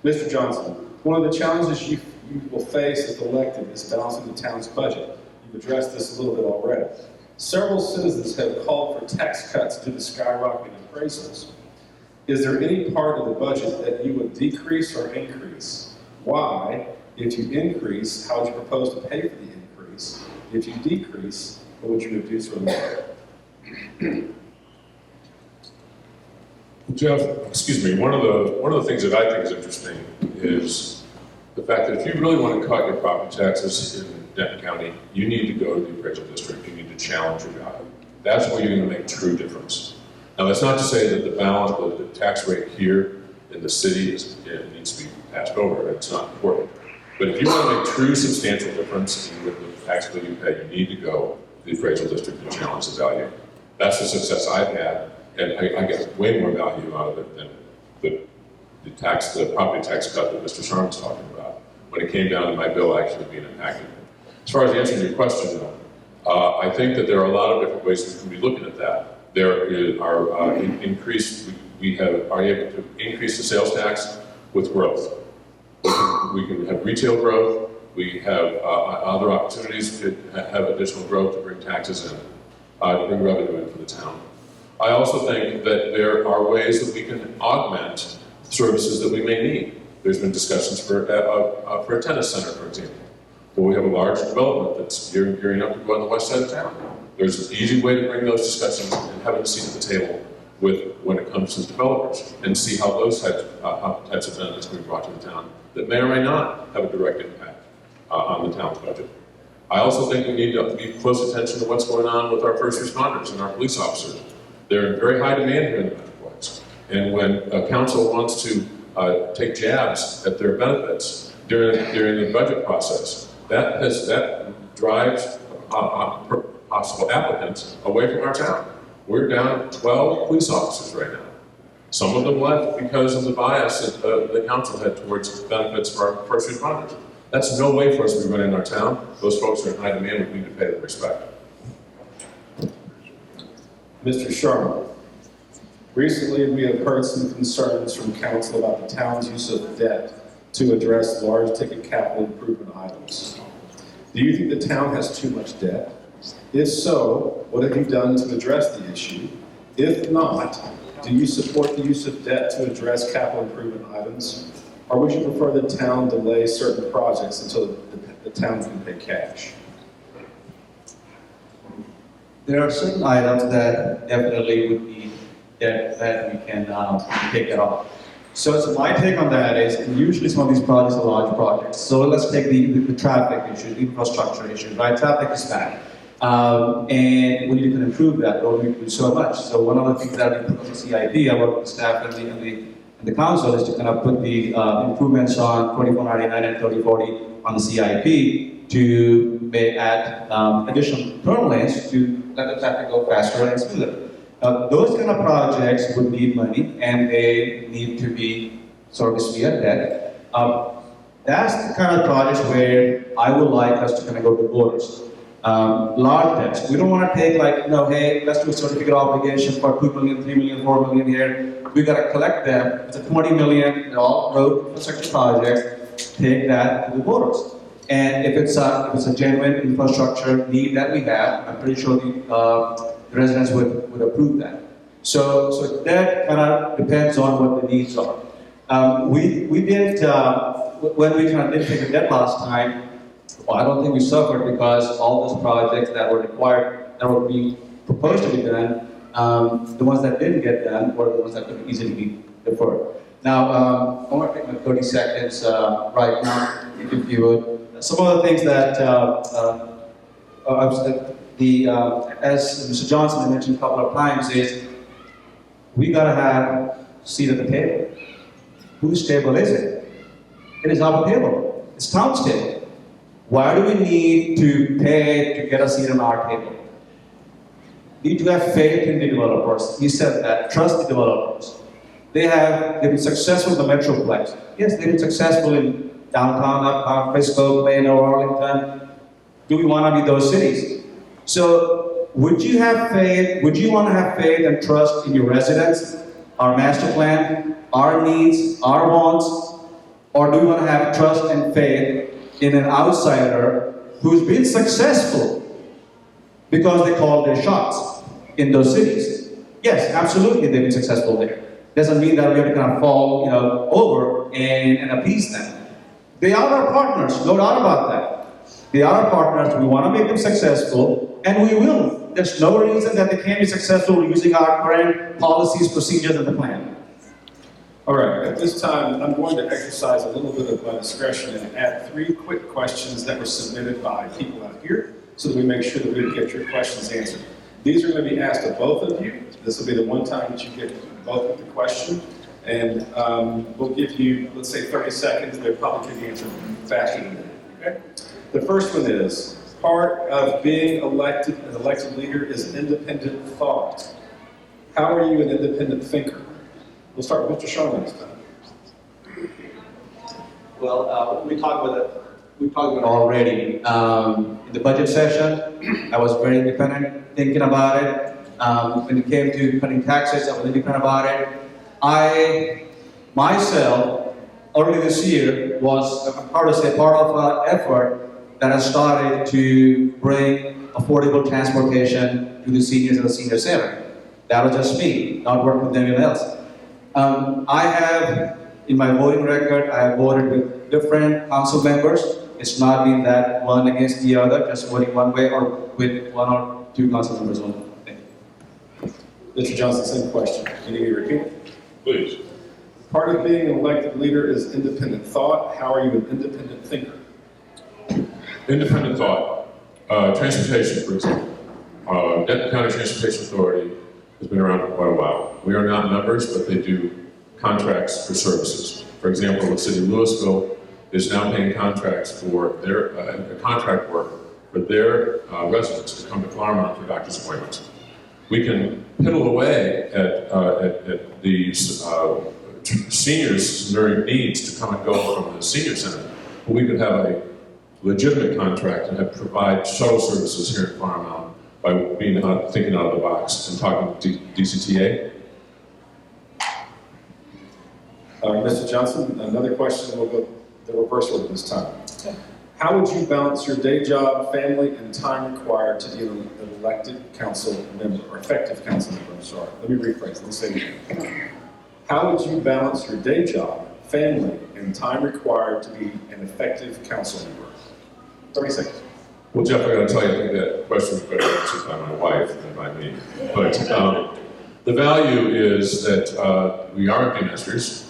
Mr. Johnson, one of the challenges you will face as elected is balancing the town's budget. You've addressed this a little bit already. Several citizens have called for tax cuts due to skyrocketing appraisals. Is there any part of the budget that you would decrease or increase? Why? If you increase, how would you propose to pay for the increase? If you decrease, what would you reduce or lower? Jeff, excuse me, one of the things that I think is interesting is the fact that if you really want to cut your property taxes in Denton County, you need to go to the appraisal district. You need to challenge your value. That's where you're going to make true difference. Now, that's not to say that the balance of the tax rate here in the city needs to be passed over. It's not important. But if you want to make true substantial difference in the tax bill you pay, you need to go to the appraisal district and challenge the value. That's the success I've had, and I get way more value out of it than the property tax cut that Mr. Sharma was talking about when it came down to my bill actually being impacted. As far as answering your question, though, I think that there are a lot of different ways we can be looking at that. There are we are able to increase the sales tax with growth. We can have retail growth. We have other opportunities to have additional growth to bring taxes in, to bring revenue in for the town. I also think that there are ways that we can augment services that we may need. There's been discussions for a tennis center, for example. Well, we have a large development that's gearing up to go on the west side of town. There's an easy way to bring those discussions and have a seat at the table when it comes to developers and see how those types of benefits can be brought to the town that may or may not have a direct impact on the town's budget. I also think we need to be close attention to what's going on with our first responders and our police officers. They're in very high demand here in the Metroplex. And when a council wants to take jabs at their benefits during the budget process, that drives possible applicants away from our town. We're down 12 police officers right now. Some of them left because of the bias that the council had towards benefits for our first responders. That's no way for us to be running our town. Those folks are in high demand. We need to pay them respect. Mr. Sharma, recently we have heard some concerns from council about the town's use of debt to address large ticket capital improvement items. Do you think the town has too much debt? If so, what have you done to address the issue? If not, do you support the use of debt to address capital improvement items? Or would you prefer the town delay certain projects until the town can pay cash? There are certain items that definitely would be that we can take care of. So my take on that is, and usually some of these projects are large projects. So let's take the traffic issues, infrastructure issues, right? Traffic is bad. And we need to improve that, but we do so much. So one of the things that we put on the CIP, I work with the staff and the council, is to kind of put the improvements on 2499 and 3040 on the CIP to add additional turn lanes to let the traffic go faster and smoother. Those kind of projects would need money, and they need to be serviced via debt. That's the kind of projects where I would like us to kind of go to voters. Large debts. We don't want to take like, hey, let's do a certificate of obligation for 2 million, 3 million, 4 million here. We got to collect them. It's a 20 million, all road infrastructure projects. Take that to the voters. And if it's a genuine infrastructure need that we have, I'm pretty sure the residents would approve that. So that kind of depends on what the needs are. We did, when we kind of did take a debt last time, I don't think we suffered because all those projects that were required, that were being proposed to be done, the ones that didn't get done were the ones that could easily be deferred. Now, I want to take my 30 seconds right now, if you would. Some of the things that, as Mr. Johnson mentioned a couple of times, is we got to have a seat at the table. Whose table is it? It is our table. It's town's table. Why do we need to pay to get a seat on our table? We need to have faith in the developers. He said that. Trust the developers. They've been successful in the Metroplex. Yes, they've been successful in downtown, uptown, Frisco, Plano, Arlington. Do we want to be those cities? So, would you have faith? Would you want to have faith and trust in your residents, our master plan, our needs, our wants, or do we want to have trust and faith in an outsider who's been successful because they called their shots in those cities? Yes, absolutely, they've been successful there. Doesn't mean that we have to kind of fall, over and appease them. They are our partners, no doubt about that. They are our partners. We want to make them successful, and we will. There's no reason that they can't be successful using our current policies, procedures, and the plan. All right, at this time, I'm going to exercise a little bit of my discretion and add 3 quick questions that were submitted by people out here so that we make sure that we get your questions answered. These are going to be asked of both of you. This will be the one time that you get both of the question. And we'll give you, let's say, 30 seconds. They'll probably give you answer faster than that, okay? The first one is, part of being an elected leader is independent thought. How are you an independent thinker? We'll start with Mr. Sharma this time. Well, we talked about it already. In the budget session, I was very independent thinking about it. When it came to cutting taxes, I was independent about it. I, myself, early this year, was part of an effort that I started to bring affordable transportation to the seniors at the senior center. That was just me, not working with anyone else. I have, in my voting record, I have voted with different council members. It's not been that one against the other, just voting one way or with 1 or 2 council members only. Thank you. Mr. Johnson, same question. Can you repeat it? Please. Part of being an elected leader is independent thought. How are you an independent thinker? Independent thought. Transportation, for example. Denton County Transportation Authority has been around for quite a while. We are not members, but they do contracts for services. For example, the city of Louisville is now paying contracts for their contract work for their residents to come to Claremont for doctor's appointments. We can piddle away at these seniors' very needs to come and go from the senior center, but we could have a legitimate contract and provide shuttle services here at Claremont by thinking out of the box and talking to DCTA. Mr. Johnson, another question. We'll go the reverse order this time. How would you balance your day job, family, and time required to be an elected council member, or effective council member? I'm sorry. Let me rephrase. Let me say it again. How would you balance your day job, family, and time required to be an effective council member? 30 seconds. Well, Jeff, I got to tell you, I think that question was better answered by my wife than by me. But The value is that we are empty nesters.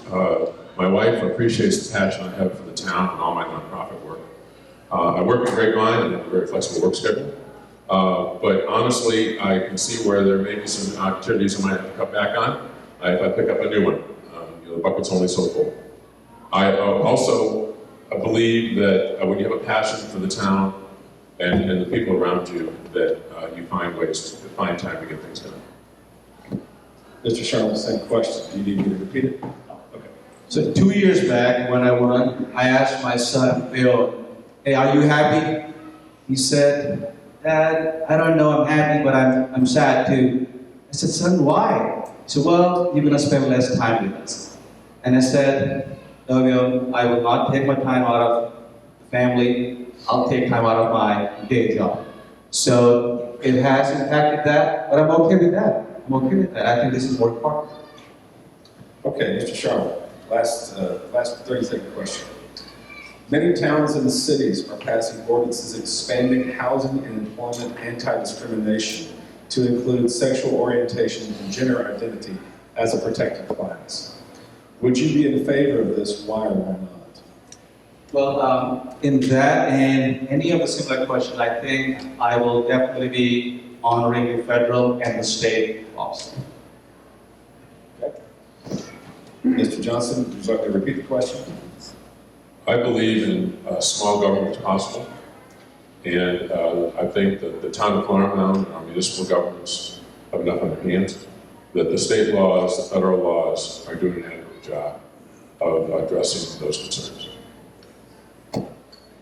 My wife appreciates the passion I have for the town and all my nonprofit work. I work in Grapevine and have a very flexible work schedule. But honestly, I can see where there may be some activities I might have to cut back on if I pick up a new one. The bucket's only so full. I also believe that when you have a passion for the town and the people around you, that you find ways to find time to get things done. Mr. Sherman, same question. Do you need me to repeat it? Okay. So 2 years back when I won, I asked my son, Bill, hey, are you happy? He said, Dad, I don't know I'm happy, but I'm sad too. I said, son, why? He said, well, you're gonna spend less time with us. And I said, no, Bill, I will not take my time out of the family. I'll take time out of my day job. So it has impacted that, but I'm okay with that. I'm okay with that. I think this is more important. Okay, Mr. Sharma, last 30-second question. Many towns and cities are passing ordinances expanding housing and employment anti-discrimination to include sexual orientation and gender identity as a protected class. Would you be in favor of this? Why or why not? Well, in that and any of the similar questions, I think I will definitely be honoring the federal and the state laws. Okay. Mr. Johnson, would you like to repeat the question? I believe in small government as possible, and I think that the town of Farm Mound and our municipal governments have enough on their hands, that the state laws, the federal laws are doing an adequate job of addressing those concerns.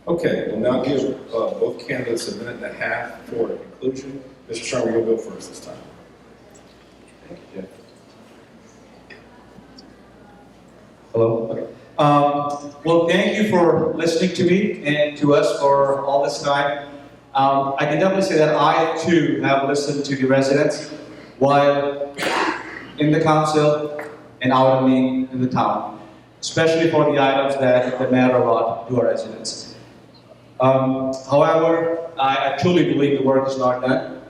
Okay, we'll now give both candidates a minute and a half for a conclusion. Mr. Sharma, you'll go first this time. Thank you, Jeff. Hello? Okay. Well, thank you for listening to me and to us for all this time. I can definitely say that I, too, have listened to the residents while in the council and out of me in the town, especially for the items that matter a lot to our residents. However, I truly believe the work is not done,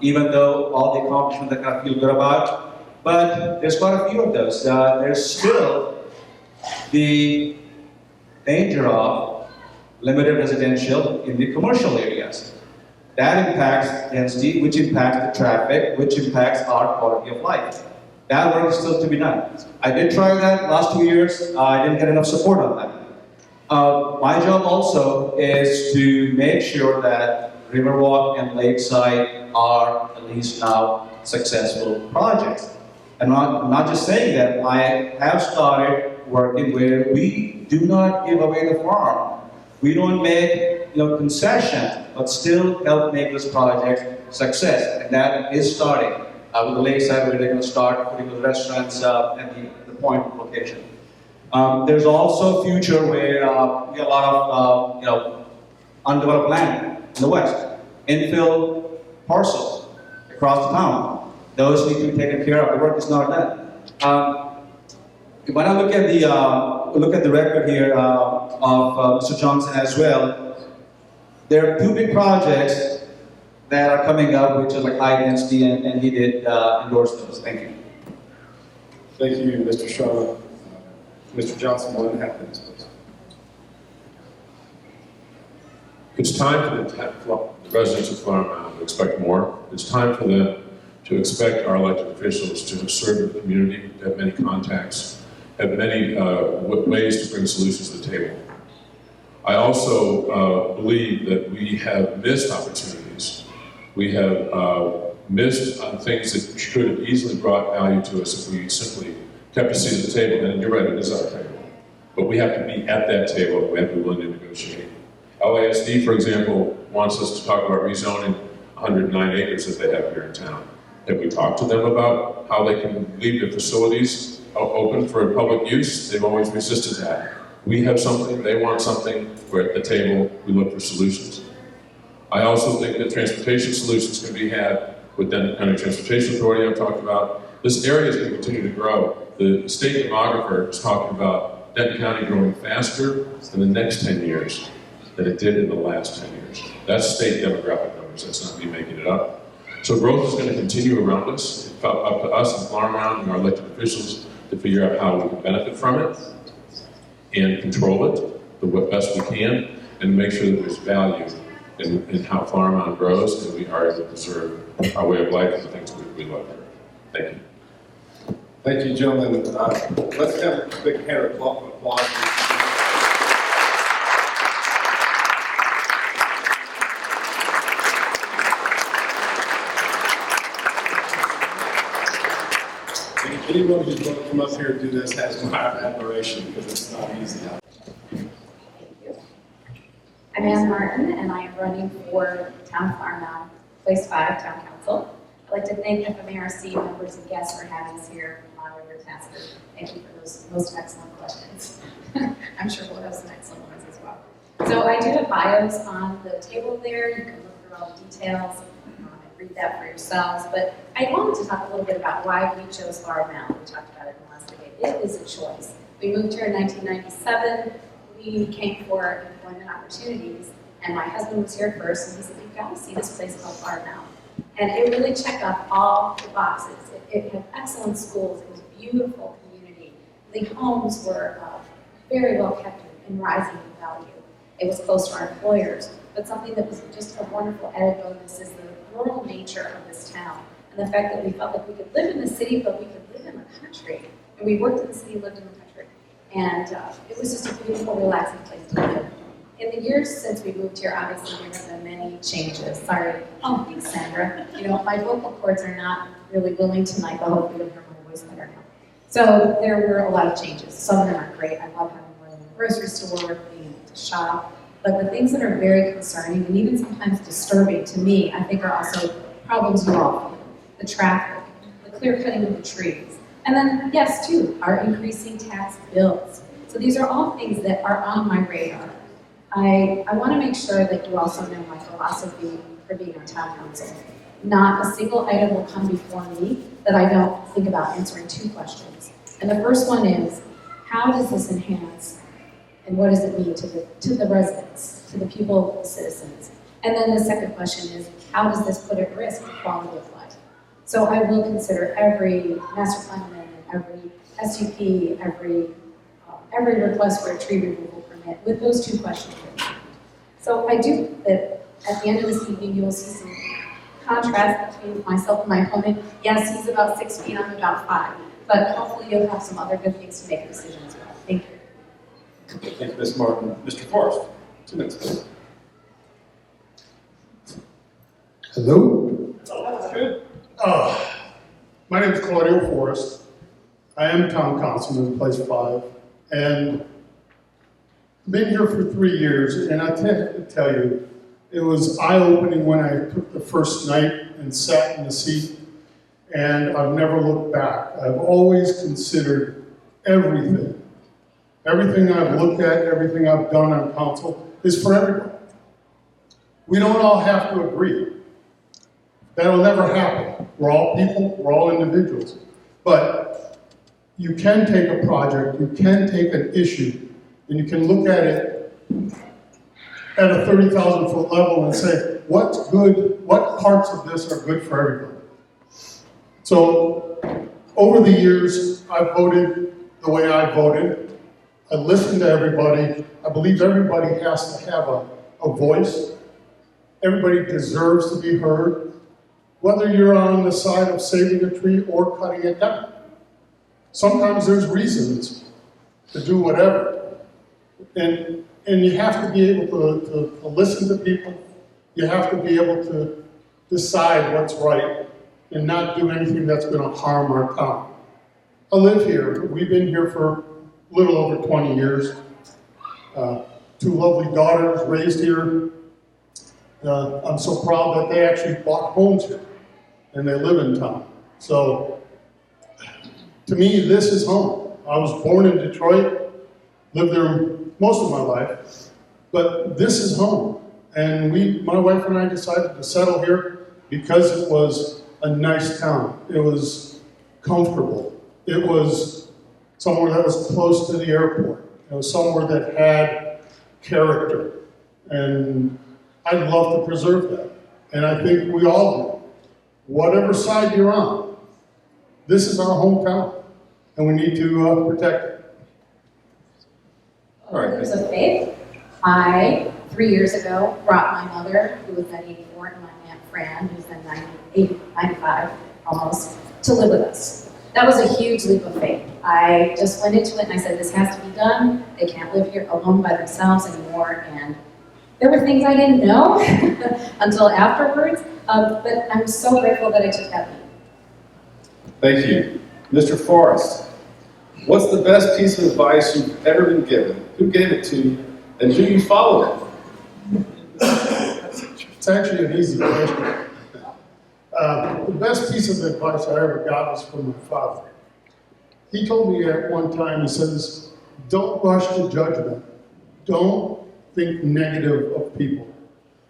even though all the accomplishments that I feel good about, but there's quite a few of those. There's still the danger of limited residential in the commercial areas. That impacts density, which impacts the traffic, which impacts our quality of life. That work is still to be done. I did try that last 2 years. I didn't get enough support on that. My job also is to make sure that Riverwalk and Lakeside are at least now successful projects. And I'm not just saying that. I have started working where we do not give away the farm. We don't make concessions, but still help make this project success. And that is starting with the Lakeside, where they're going to start putting the restaurants at the point location. There's also a future where we get a lot of undeveloped land in the west, infill parcels across the town. Those need to be taken care of. The work is not done. When I look at the record here of Mr. Johnson as well, there are two big projects that are coming up, which are like high density, and he did endorse those. Thank you. Thank you, Mr. Sharma. Mr. Johnson, 1.5 minutes, please. It's time for the residents of Farm Mound to expect more. It's time for them to expect our elected officials to serve the community, to have many contacts, have many ways to bring solutions to the table. I also believe that we have missed opportunities. We have missed on things that could have easily brought value to us if we simply kept a seat at the table. And you're right, it is our table. But we have to be at that table. We have to be willing to negotiate. LASD, for example, wants us to talk about rezoning 109 acres that they have here in town. Have we talked to them about how they can leave their facilities open for public use? They've always resisted that. We have something, they want something, we're at the table, we look for solutions. I also think that transportation solutions can be had with Denton County Transportation Authority I've talked about. This area is going to continue to grow. The state demographer is talking about Denton County growing faster in the next 10 years than it did in the last 10 years. That's state demographic numbers, that's not me making it up. So growth is going to continue around us. It's up to us and Flower Mound and our elected officials to figure out how we can benefit from it and control it the best we can, and make sure that there's value in how Flower Mound grows, and we are able to preserve our way of life and the things we love here. Thank you. Thank you, gentlemen. Let's have a big hand of applause. Anyone who's going to come up here and do this has my admiration, because it's not easy. I'm Ann Martin, and I am running for Town of Flower Mound, Place 5, Town Council. I'd like to thank FMARC members and guests for having us here in Moderator Tasker. Thank you for those most excellent questions. I'm sure we'll have some excellent ones as well. So I do have bios on the table there. You can look through all the details and read that for yourselves. But I wanted to talk a little bit about why we chose Flower Mound. We talked about it in the last debate. It is a choice. We moved here in 1997. We came for employment opportunities, and my husband was here first, and he said, "You've got to see this place called Flower Mound." And it really checked off all the boxes. It had excellent schools. It was a beautiful community. The homes were very well kept and rising in value. It was close to our employers. But something that was just a wonderful added bonus is the rural nature of this town, and the fact that we felt like we could live in the city, but we could live in the country. And we worked in the city, lived in the country. And it was just a beautiful, relaxing place to live. In the years since we moved here, obviously there have been many changes. Sorry. Oh, thanks, Sandra. You know, my vocal cords are not really willing tonight, but hopefully you'll hear my voice better now. So there were a lot of changes. Some of them are great. I love having more than a grocery store, being able to shop. But the things that are very concerning and even sometimes disturbing to me, I think are also problems you all feel. The traffic, the clear cutting of the trees. And then, yes, too, our increasing tax bills. So these are all things that are on my radar. I want to make sure that you also know my philosophy for being on town council. Not a single item will come before me that I don't think about answering two questions. And the first one is, how does this enhance and what does it mean to the residents, to the people, the citizens? And then the second question is, how does this put at risk the quality of life? So I will consider every master plan amendment, every SUP, every request for a tree removal permit with those two questions in mind. So I do that at the end of this evening, you will see some contrast between myself and my opponent. Yes, he's about 6 feet, I'm about 5. But hopefully you'll have some other good things to make a decision as well. Thank you. Thank you, Ms. Martin. Mr. Forrest, 2 minutes, please. Hello? Good. My name is Claudio Forrest. I am town councilman in Place 5, and I've been here for 3 years, and I have to tell you, it was eye-opening when I took the first night and sat in the seat, and I've never looked back. I've always considered everything. Everything I've looked at, everything I've done on council is for everybody. We don't all have to agree. That'll never happen. We're all people, we're all individuals. But you can take a project, you can take an issue, and you can look at it at a 30,000-foot level and say, what's good, what parts of this are good for everybody? So, over the years, I've voted the way I voted. I listened to everybody. I believe everybody has to have a voice. Everybody deserves to be heard, whether you're on the side of saving a tree or cutting it down. Sometimes there's reasons to do whatever. And you have to be able to listen to people. You have to be able to decide what's right and not do anything that's going to harm our town. I live here. We've been here for a little over 20 years. 2 lovely daughters raised here. I'm so proud that they actually bought homes here and they live in town. So, to me, this is home. I was born in Detroit, lived there most of my life, but this is home. And my wife and I decided to settle here because it was a nice town. It was comfortable. It was somewhere that was close to the airport. It was somewhere that had character. And I'd love to preserve that. And I think we all do. whatever side you're on. This is our hometown, and we need to protect it. All right. Leaps of faith. I, 3 years ago, brought my mother, who was then 84, and my Aunt Fran, who's then 95 almost, to live with us. That was a huge leap of faith. I just went into it and I said, this has to be done. They can't live here alone by themselves anymore. And there were things I didn't know until afterwards, but I'm so grateful that I took that leap. Thank you. Mr. Forrest, what's the best piece of advice you've ever been given? Who gave it to you, and do you follow it? It's actually an easy question. The best piece of advice I ever got was from my father. He told me at one time, he says, don't rush to judgment. Don't think negative of people.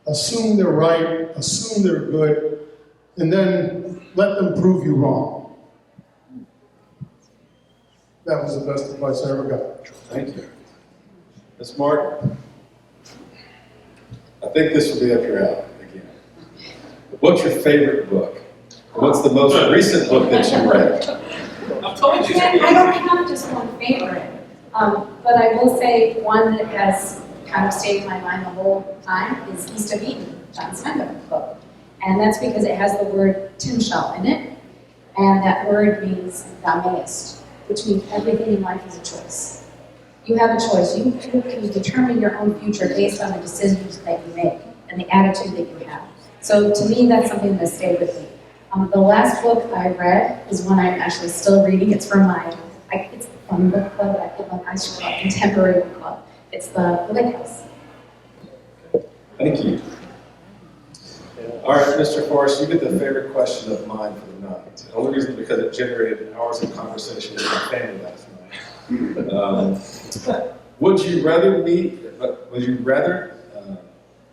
Assume they're right, assume they're good, and then let them prove you wrong. That was the best advice I ever got. Thank you. Ms. Martin, I think this will be up your alley again. What's your favorite book? What's the most recent book that you read? I don't have just one favorite, but I will say one that has kind of stayed in my mind the whole time is East of Eden, John Steinbeck's book. And that's because it has the word timshel in it, and that word means thou mayest, which means everything in life is a choice. You have a choice. You can determine your own future based on the decisions that you make and the attitude that you have. So to me, that's something that stayed with me. The last book I read is one I'm actually still reading. It's from it's from the book club that I put on ice club, contemporary book club. It's the Lake House. Thank you. All right, Mr. Forrest, you get the favorite question of mine for the night. The only reason is because it generated hours of conversation with my family last night. Would you rather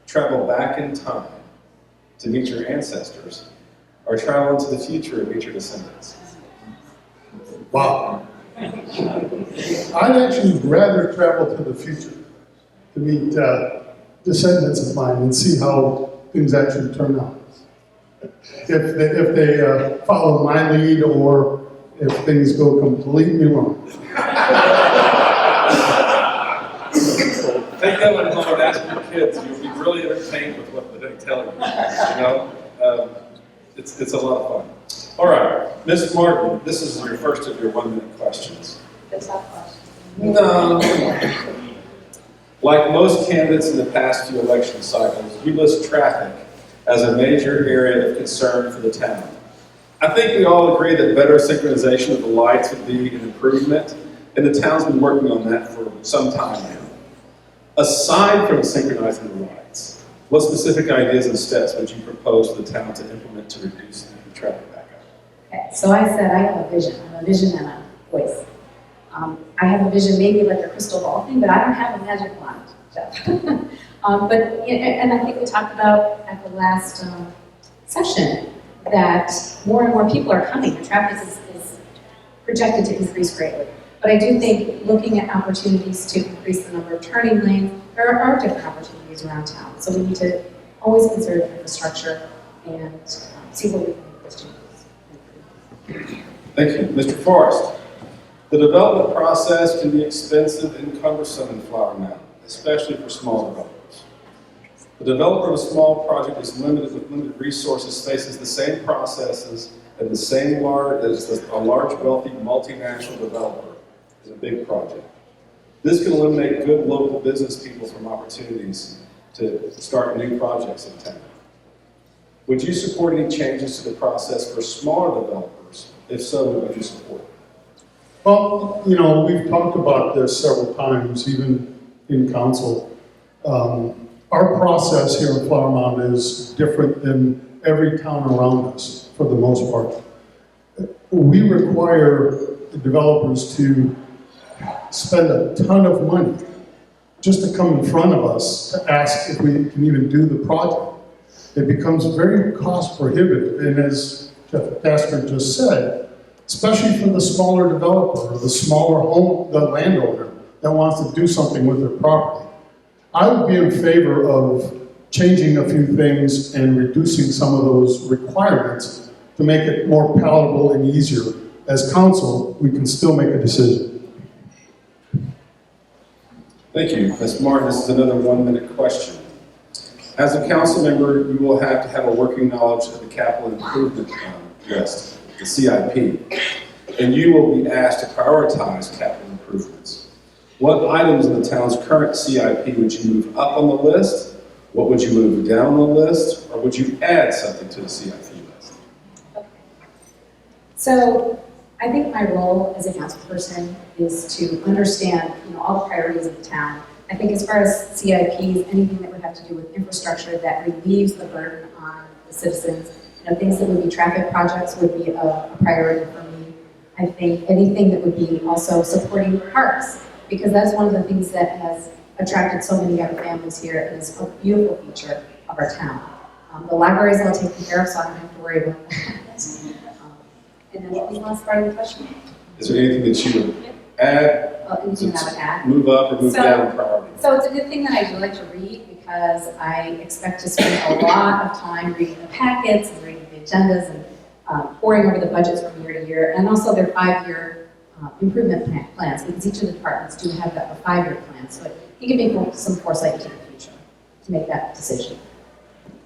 travel back in time to meet your ancestors, or travel into the future and meet your descendants? Wow. I'd actually rather travel to the future to meet descendants of mine and see how things actually turn out. If they follow my lead or if things go completely wrong. Take that one home and ask your kids. You'll be really entertained with what they tell you. You know, it's a lot of fun. All right, Ms. Martin, this is your first of your 1-minute questions. The tough question. No. Like most candidates in the past few election cycles, we list traffic as a major area of concern for the town. I think we all agree that better synchronization of the lights would be an improvement, and the town's been working on that for some time now. Aside from synchronizing the lights, what specific ideas and steps would you propose for the town to implement to reduce the traffic backup? Okay, so I said I have a vision. I have a vision and a voice. I have a vision, maybe like a crystal ball thing, but I don't have a magic wand, Jeff. And I think we talked about at the last session that more and more people are coming. The traffic is projected to increase greatly. But I do think looking at opportunities to increase the number of turning lanes, there are different opportunities around town. So we need to always consider the infrastructure and see what we can make those changes. Thank you. Mr. Forrest, the development process can be expensive and cumbersome in Flower Mound, especially for small developers. The developer of a small project is limited with limited resources, faces the same processes and the same as a large, wealthy, multinational developer is a big project. This can eliminate good local business people from opportunities to start new projects in town. Would you support any changes to the process for smaller developers? If so, what would you support? Well, you know, we've talked about this several times, even in council. Our process here in Flower Mound is different than every town around us, for the most part. We require the developers to spend a ton of money just to come in front of us to ask if we can even do the project. It becomes very cost prohibitive, and as Jeff Tasker just said, especially for the smaller developer or the smaller the landowner that wants to do something with their property. I would be in favor of changing a few things and reducing some of those requirements to make it more palatable and easier. As council, we can still make a decision. Thank you. Ms. Martin, this is another 1-minute question. As a council member, you will have to have a working knowledge of the capital improvement list, the CIP, and you will be asked to prioritize capital improvements. What items in the town's current CIP would you move up on the list? What would you move down the list? Or would you add something to the CIP list? Okay. So I think my role as a council person is to understand, all the priorities of the town. I think as far as CIPs, anything that would have to do with infrastructure that relieves the burden on the citizens, things that would be traffic projects would be a priority for me. I think anything that would be also supporting parks, because that's one of the things that has attracted so many young families here and is a beautiful feature of our town. The library is all taken care of, so I don't have to worry about that. And then what was the last part of the question? Is there anything that you would add? Anything that I would add? Move up or move down priority? So it's a good thing that I do like to read, because I expect to spend a lot of time reading the packets and reading the agendas and poring over the budgets from year to year, and also their 5-year improvement plans, because each of the departments do have a 5-year plan. So it can give me some foresight into the future to make that decision.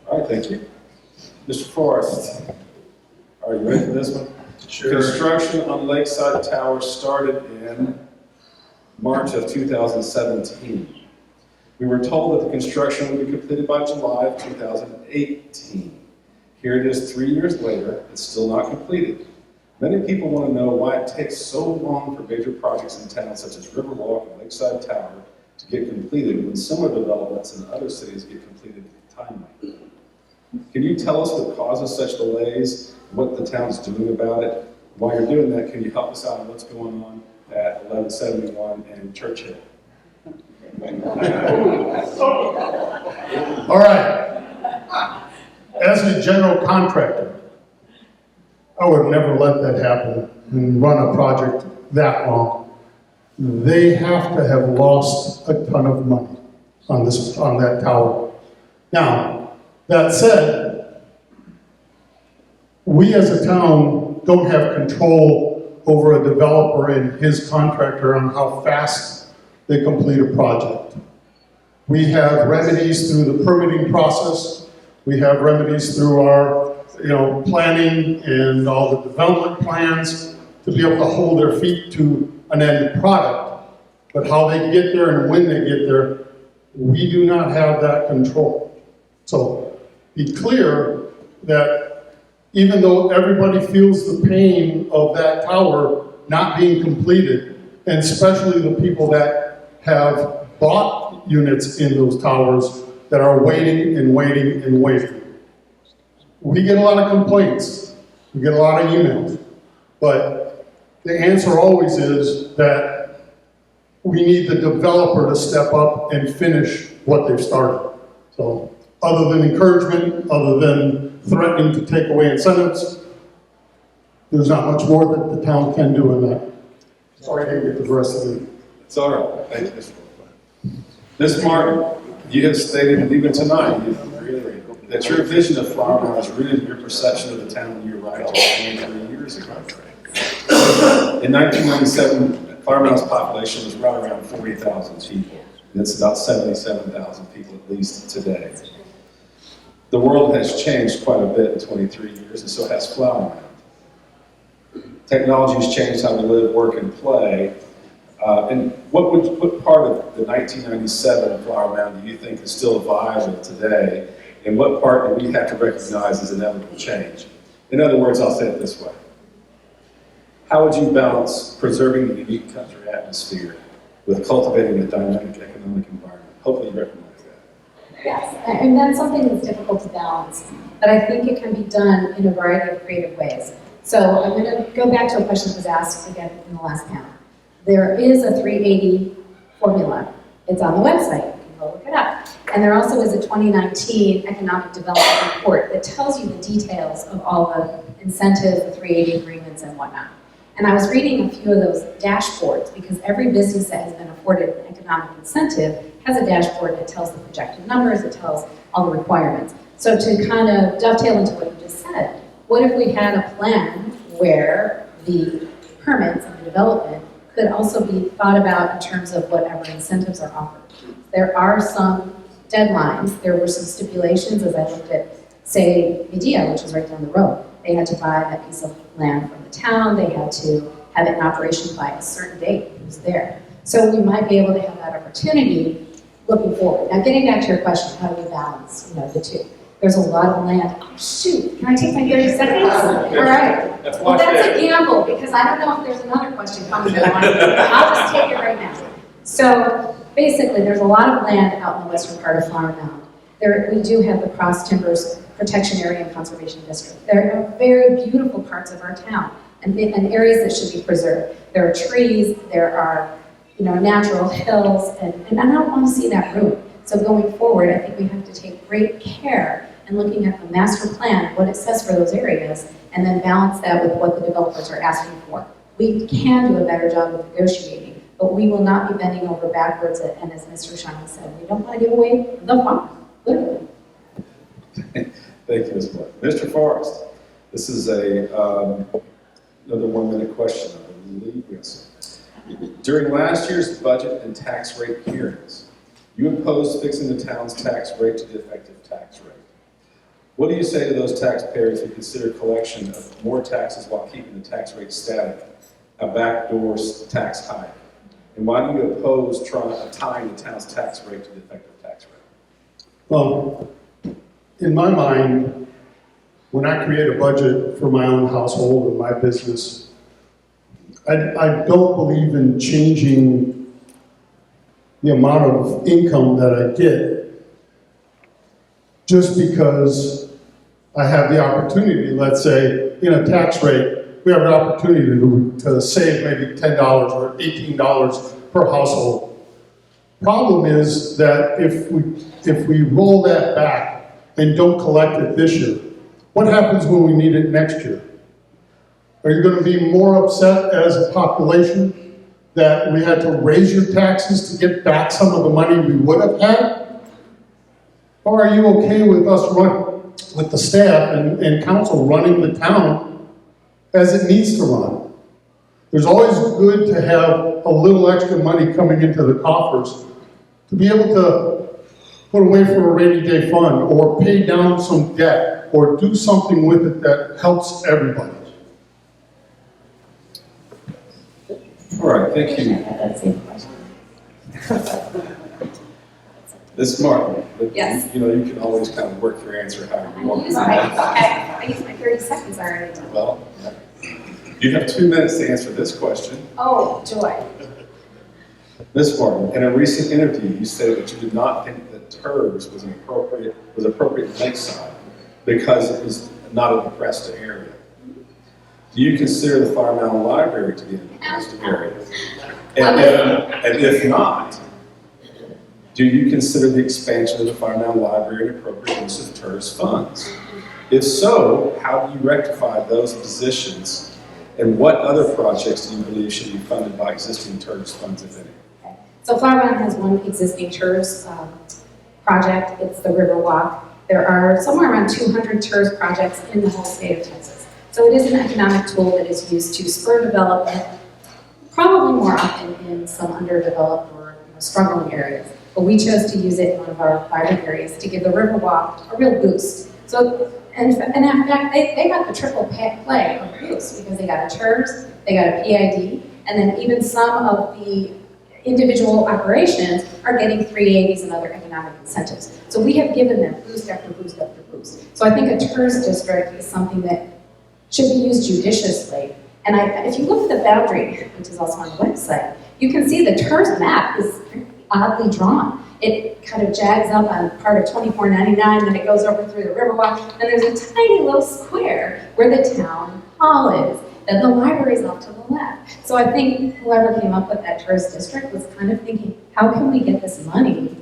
All right, thank you. Mr. Forrest, are you ready for this one? Sure. Construction on Lakeside Tower started in March of 2017. We were told that the construction would be completed by July of 2018. Here it is 3 years later, it's still not completed. Many people want to know why it takes so long for major projects in town such as Riverwalk and Lakeside Tower to get completed when similar developments in other cities get completed timely. Can you tell us what causes such delays, what the town's doing about it? While you're doing that, can you help us out on what's going on at 1171 and Churchill? All right. As a general contractor, I would never let that happen and run a project that long. They have to have lost a ton of money on that tower. Now, that said, we as a town don't have control over a developer and his contractor on how fast they complete a project. We have remedies through the permitting process. We have remedies through our planning and all the development plans to be able to hold their feet to an end product. But how they get there and when they get there, we do not have that control. So be clear that even though everybody feels the pain of that tower not being completed, and especially the people that have bought units in those towers that are waiting and waiting and waiting. We get a lot of complaints, we get a lot of emails, but the answer always is that we need the developer to step up and finish what they've started. So other than encouragement, other than threatening to take away incentives, there's not much more that the town can do in that. Sorry I didn't get the rest of it. It's all right. Thank you, Mr. Forrest. Ms. Martin, you have stated, and even tonight, you've reiterated that your vision of Flower Mound is rooted in your perception of the town when you arrived here 23 years ago. In 1997, Flower Mound's population was right around 40,000 people, and it's about 77,000 people at least today. The world has changed quite a bit in 23 years, and so has Flower Mound. Technology has changed how we live, work, and play. And what part of the 1997 Flower Mound do you think is still viable today? And what part do we have to recognize as inevitable change? In other words, I'll say it this way. How would you balance preserving the unique country atmosphere with cultivating a dynamic economic environment? Hopefully you recognize that. Yes, and that's something that's difficult to balance, but I think it can be done in a variety of creative ways. So I'm going to go back to a question that was asked again in the last panel. There is a 380 formula. It's on the website. You can go look it up. And there also is a 2019 Economic Development Report that tells you the details of all the incentives, the 380 agreements, and whatnot. And I was reading a few of those dashboards because every business that has been afforded an economic incentive has a dashboard that tells the projected numbers, it tells all the requirements. So to kind of dovetail into what you just said, What if we had a plan where the permits and the development could also be thought about in terms of whatever incentives are offered? There are some deadlines, there were some stipulations as I looked at, say, Medea, which is right down the road. They had to buy that piece of land from the town, they had to have it in operation by a certain date, it was there. So we might be able to have that opportunity looking forward. Now, getting back to your question, how do we balance, the two? There's a lot of land. Oh, shoot, can I take my 30 seconds? All right. Well, that's a gamble, because I don't know if there's another question coming that I want to I'll just take it right now. So, basically, there's a lot of land out in the western part of Flower Mound. We do have the Cross Timbers Protection Area and Conservation District. There are very beautiful parts of our town and areas that should be preserved. There are trees, there are natural hills, and I don't want to see that ruined. So going forward, I think we have to take great care in looking at the master plan, what it says for those areas, and then balance that with what the developers are asking for. We can do a better job of negotiating, but we will not be bending over backwards, and as Mr. Shine said, we don't want to give away the farm, literally. Thank you, Ms. Moore. Mr. Forrest, this is another 1-minute question, I believe. Yes. During last year's budget and tax rate hearings, you opposed fixing the town's tax rate to the effective tax rate. What do you say to those taxpayers who consider collection of more taxes while keeping the tax rate static, a backdoor tax hike? And why do you oppose tying the town's tax rate to the effective tax rate? Well, in my mind, when I create a budget for my own household and my business, I don't believe in changing the amount of income that I get just because I have the opportunity. Let's say in a tax rate, we have an opportunity to save maybe $10 or $18 per household. Problem is that if we roll that back and don't collect it this year, what happens when we need it next year? Are you going to be more upset as a population that we had to raise your taxes to get back some of the money we would have had? Or are you okay with us with the staff and council running the town as it needs to run? There's always good to have a little extra money coming into the coffers to be able to put away for a rainy day fund or pay down some debt or do something with it that helps everybody. All right, thank you. Ms. Martin, Yes. you can always kind of work your answer however you want. I used my 30 seconds already. Well, you have 2 minutes to answer this question. Oh, joy. Ms. Martin, in a recent interview, you said that you did not think that TERS was appropriate in Lakeside because it was not a depressed area. Do you consider the Flower Mound Library to be a depressed area? And if not, do you consider the expansion of the Flower Mound Library an appropriate use of TERS funds? If so, how do you rectify those positions, and what other projects do you believe should be funded by existing TERS funds, if any? So Flower Mound has one existing TERS project, it's the Riverwalk. There are somewhere around 200 TERS projects in the whole state of Texas. So it is an economic tool that is used to spur development, probably more often in some underdeveloped or struggling areas. But we chose to use it in one of our vibrant areas to give the Riverwalk a real boost. So, and in fact, they got the triple play of boost because they got a TERS, they got a PID, and then even some of the individual operations are getting 380s and other economic incentives. So we have given them boost after boost after boost. So I think a TERS district is something that should be used judiciously. And if you look at the boundary, which is also on the website, you can see the TERS map is oddly drawn. It kind of jags up on part of 2499, then it goes over through the Riverwalk, and there's a tiny little square where the town hall is. Then the library's off to the left. So I think whoever came up with that TERS district was kind of thinking, how can we get this money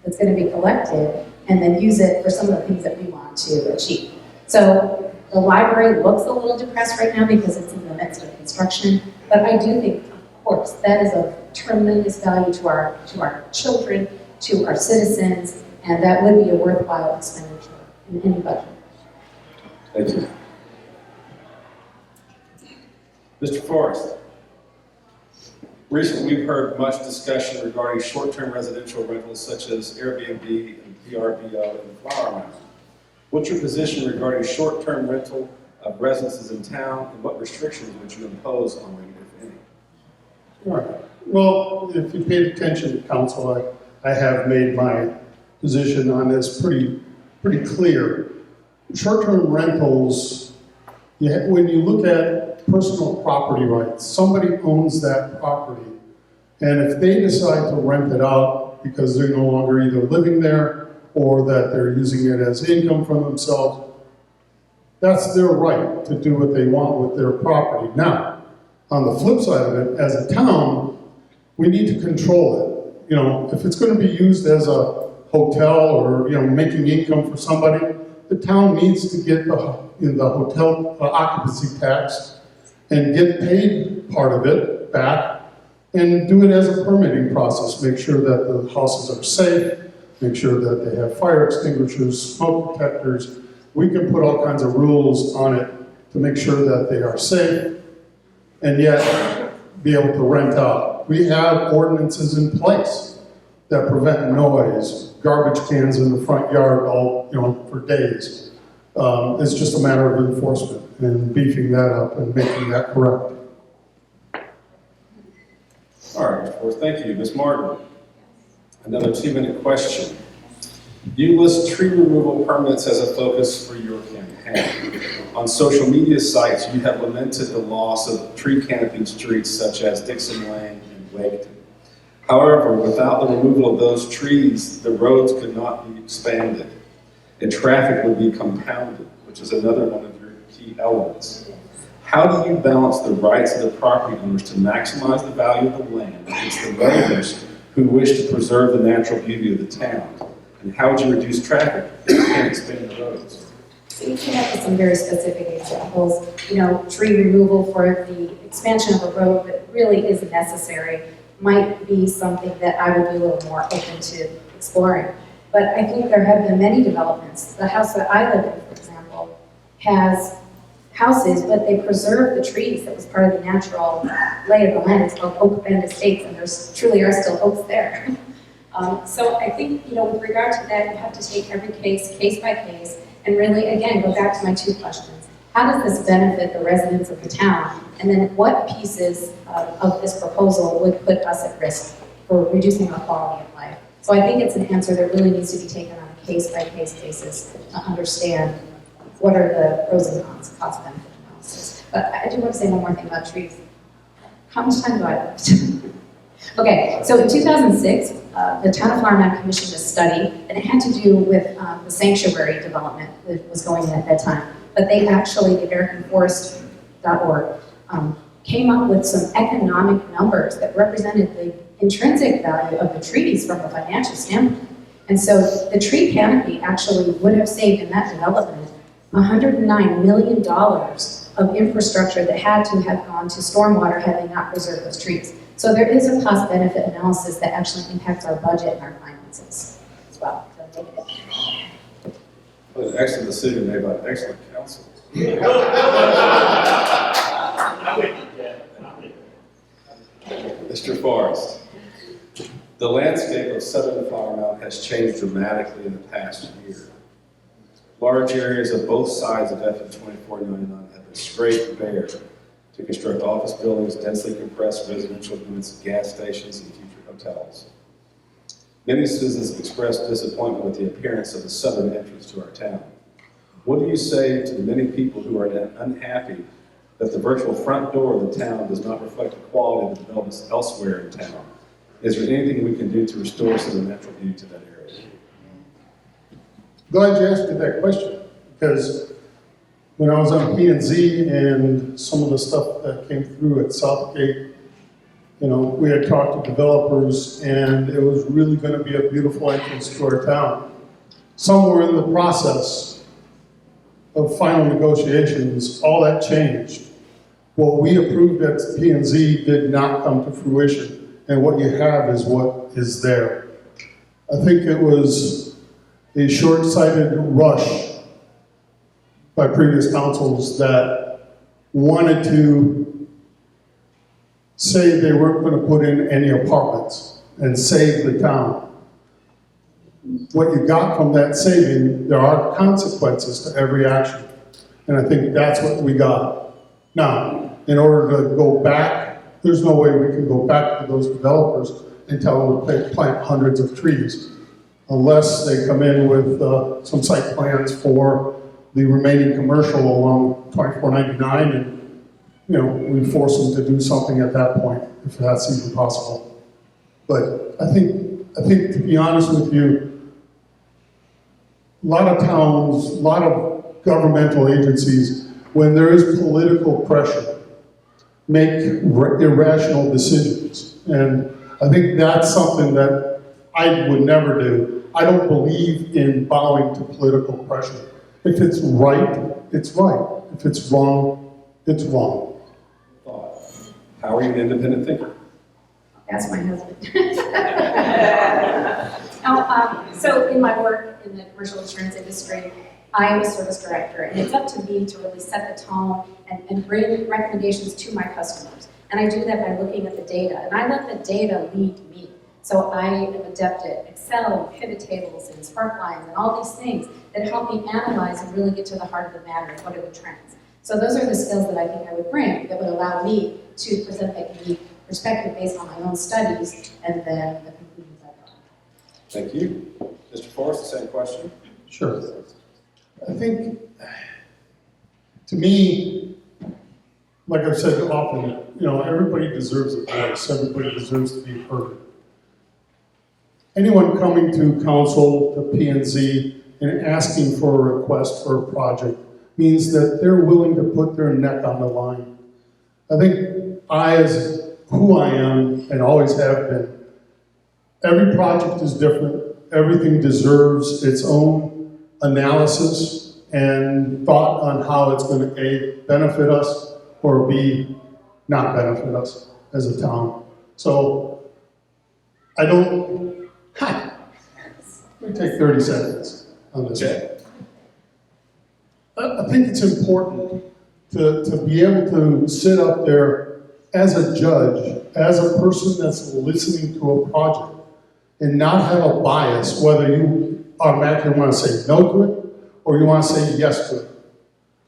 that's going to be collected and then use it for some of the things that we want to achieve? So the library looks a little depressed right now because it's in the midst of construction, but I do think, of course, that is of tremendous value to our children, to our citizens, and that would be a worthwhile expenditure in any budget. Thank you. Mr. Forrest, recently we've heard much discussion regarding short-term residential rentals such as Airbnb and VRBO and Flower Mound. What's your position regarding short-term rental of residences in town, and what restrictions would you impose on them, if any? All right. Well, if you paid attention to council, I have made my position on this pretty clear. Short-term rentals, when you look at personal property rights, somebody owns that property, and if they decide to rent it out because they're no longer either living there or that they're using it as income for themselves, that's their right to do what they want with their property. Now, on the flip side of it, as a town, we need to control it. You know, if it's going to be used as a hotel or, you know, making income for somebody, the town needs to get the hotel occupancy tax and get paid part of it back and do it as a permitting process. Make sure that the houses are safe, make sure that they have fire extinguishers, smoke detectors. We can put all kinds of rules on it to make sure that they are safe and yet be able to rent out. We have ordinances in place that prevent noise, garbage cans in the front yard all, you know, for days. It's just a matter of enforcement and beefing that up and making that correct. All right, of course, thank you. Ms. Martin, another 2-minute question. You list tree removal permits as a focus for your campaign. On social media sites, you have lamented the loss of tree canopied streets such as Dixon Lane and Waketon. However, without the removal of those trees, the roads could not be expanded, and traffic would be compounded, which is another one of your key elements. How do you balance the rights of the property owners to maximize the value of the land against the residents who wish to preserve the natural beauty of the town? And how would you reduce traffic if you can't expand the roads? So you came up with some very specific examples, you know, tree removal for the expansion of a road that really isn't necessary might be something that I would be a little more open to exploring. But I think there have been many developments. The house that I live in, for example, has houses, but they preserve the trees that was part of the natural lay of the land. It's called Oak Bend Estates, and there truly are still oaks there. So I think, you know, with regard to that, you have to take every case by case, and really, again, go back to my 2 questions. How does this benefit the residents of the town? And then what pieces of this proposal would put us at risk for reducing our quality of life? So I think it's an answer that really needs to be taken on a case-by-case basis to understand what are the pros and cons, cost-benefit analysis. But I do want to say one more thing about trees. How much time do I have left? Okay, so in 2006, the Town of Flower Mound commissioned a study, and it had to do with the sanctuary development that was going on at that time. But they actually, the AmericanForest.org, came up with some economic numbers that represented the intrinsic value of the trees from a financial standpoint. And so the tree canopy actually would have saved in that development $109 million of infrastructure that had to have gone to stormwater had they not preserved those trees. So there is a cost-benefit analysis that actually impacts our budget and our finances as well. So Well, an excellent decision made by an excellent council. Mr. Forrest, the landscape of southern Flower Mound has changed dramatically in the past year. Large areas of both sides of FM 2499 have been scraped bare to construct office buildings, densely compressed residential units, gas stations, and future hotels. Many citizens expressed disappointment with the appearance of the southern entrance to our town. What do you say to the many people who are unhappy that the virtual front door of the town does not reflect the quality of the developments elsewhere in town? Is there anything we can do to restore some of the natural beauty to that area? Glad you asked me that question, because when I was on P&Z and some of the stuff that came through at Southgate, you know, we had talked to developers, and it was really going to be a beautiful entrance to our town. Somewhere in the process of final negotiations, all that changed. What we approved at P&Z did not come to fruition, and what you have is what is there. I think it was a short-sighted rush by previous councils that wanted to say they weren't going to put in any apartments and save the town. What you got from that saving, there are consequences to every action. And I think that's what we got. Now, in order to go back, there's no way we can go back to those developers and tell them to plant hundreds of trees, unless they come in with some site plans for the remaining commercial along 2499, and we force them to do something at that point, if that's even possible. But I think to be honest with you, a lot of towns, a lot of governmental agencies, when there is political pressure, make irrational decisions. And I think that's something that I would never do. I don't believe in bowing to political pressure. If it's right, it's right. If it's wrong, it's wrong. How are you an independent thinker? That's my husband. So in my work in the commercial insurance industry, I am a service director, and it's up to me to really set the tone and bring recommendations to my customers. And I do that by looking at the data, and I let the data lead me. So I am adept at Excel and pivot tables and spark lines and all these things that help me analyze and really get to the heart of the matter and what are the trends. So those are the skills that I think I would bring that would allow me to present that unique perspective based on my own studies and then the conclusions I draw. Thank you. Mr. Forrest, the same question. Sure. I think, to me, like I've said often, everybody deserves a voice. Everybody deserves to be heard. Anyone coming to council, to P&Z, and asking for a request for a project means that they're willing to put their neck on the line. I think as who I am and always have been, every project is different. Everything deserves its own analysis and thought on how it's going to A, benefit us, or B, not benefit us as a town. So I don't, let me take 30 seconds on this. Okay. I think it's important to be able to sit up there as a judge, as a person that's listening to a project, and not have a bias, whether you automatically want to say no to it, or you want to say yes to it.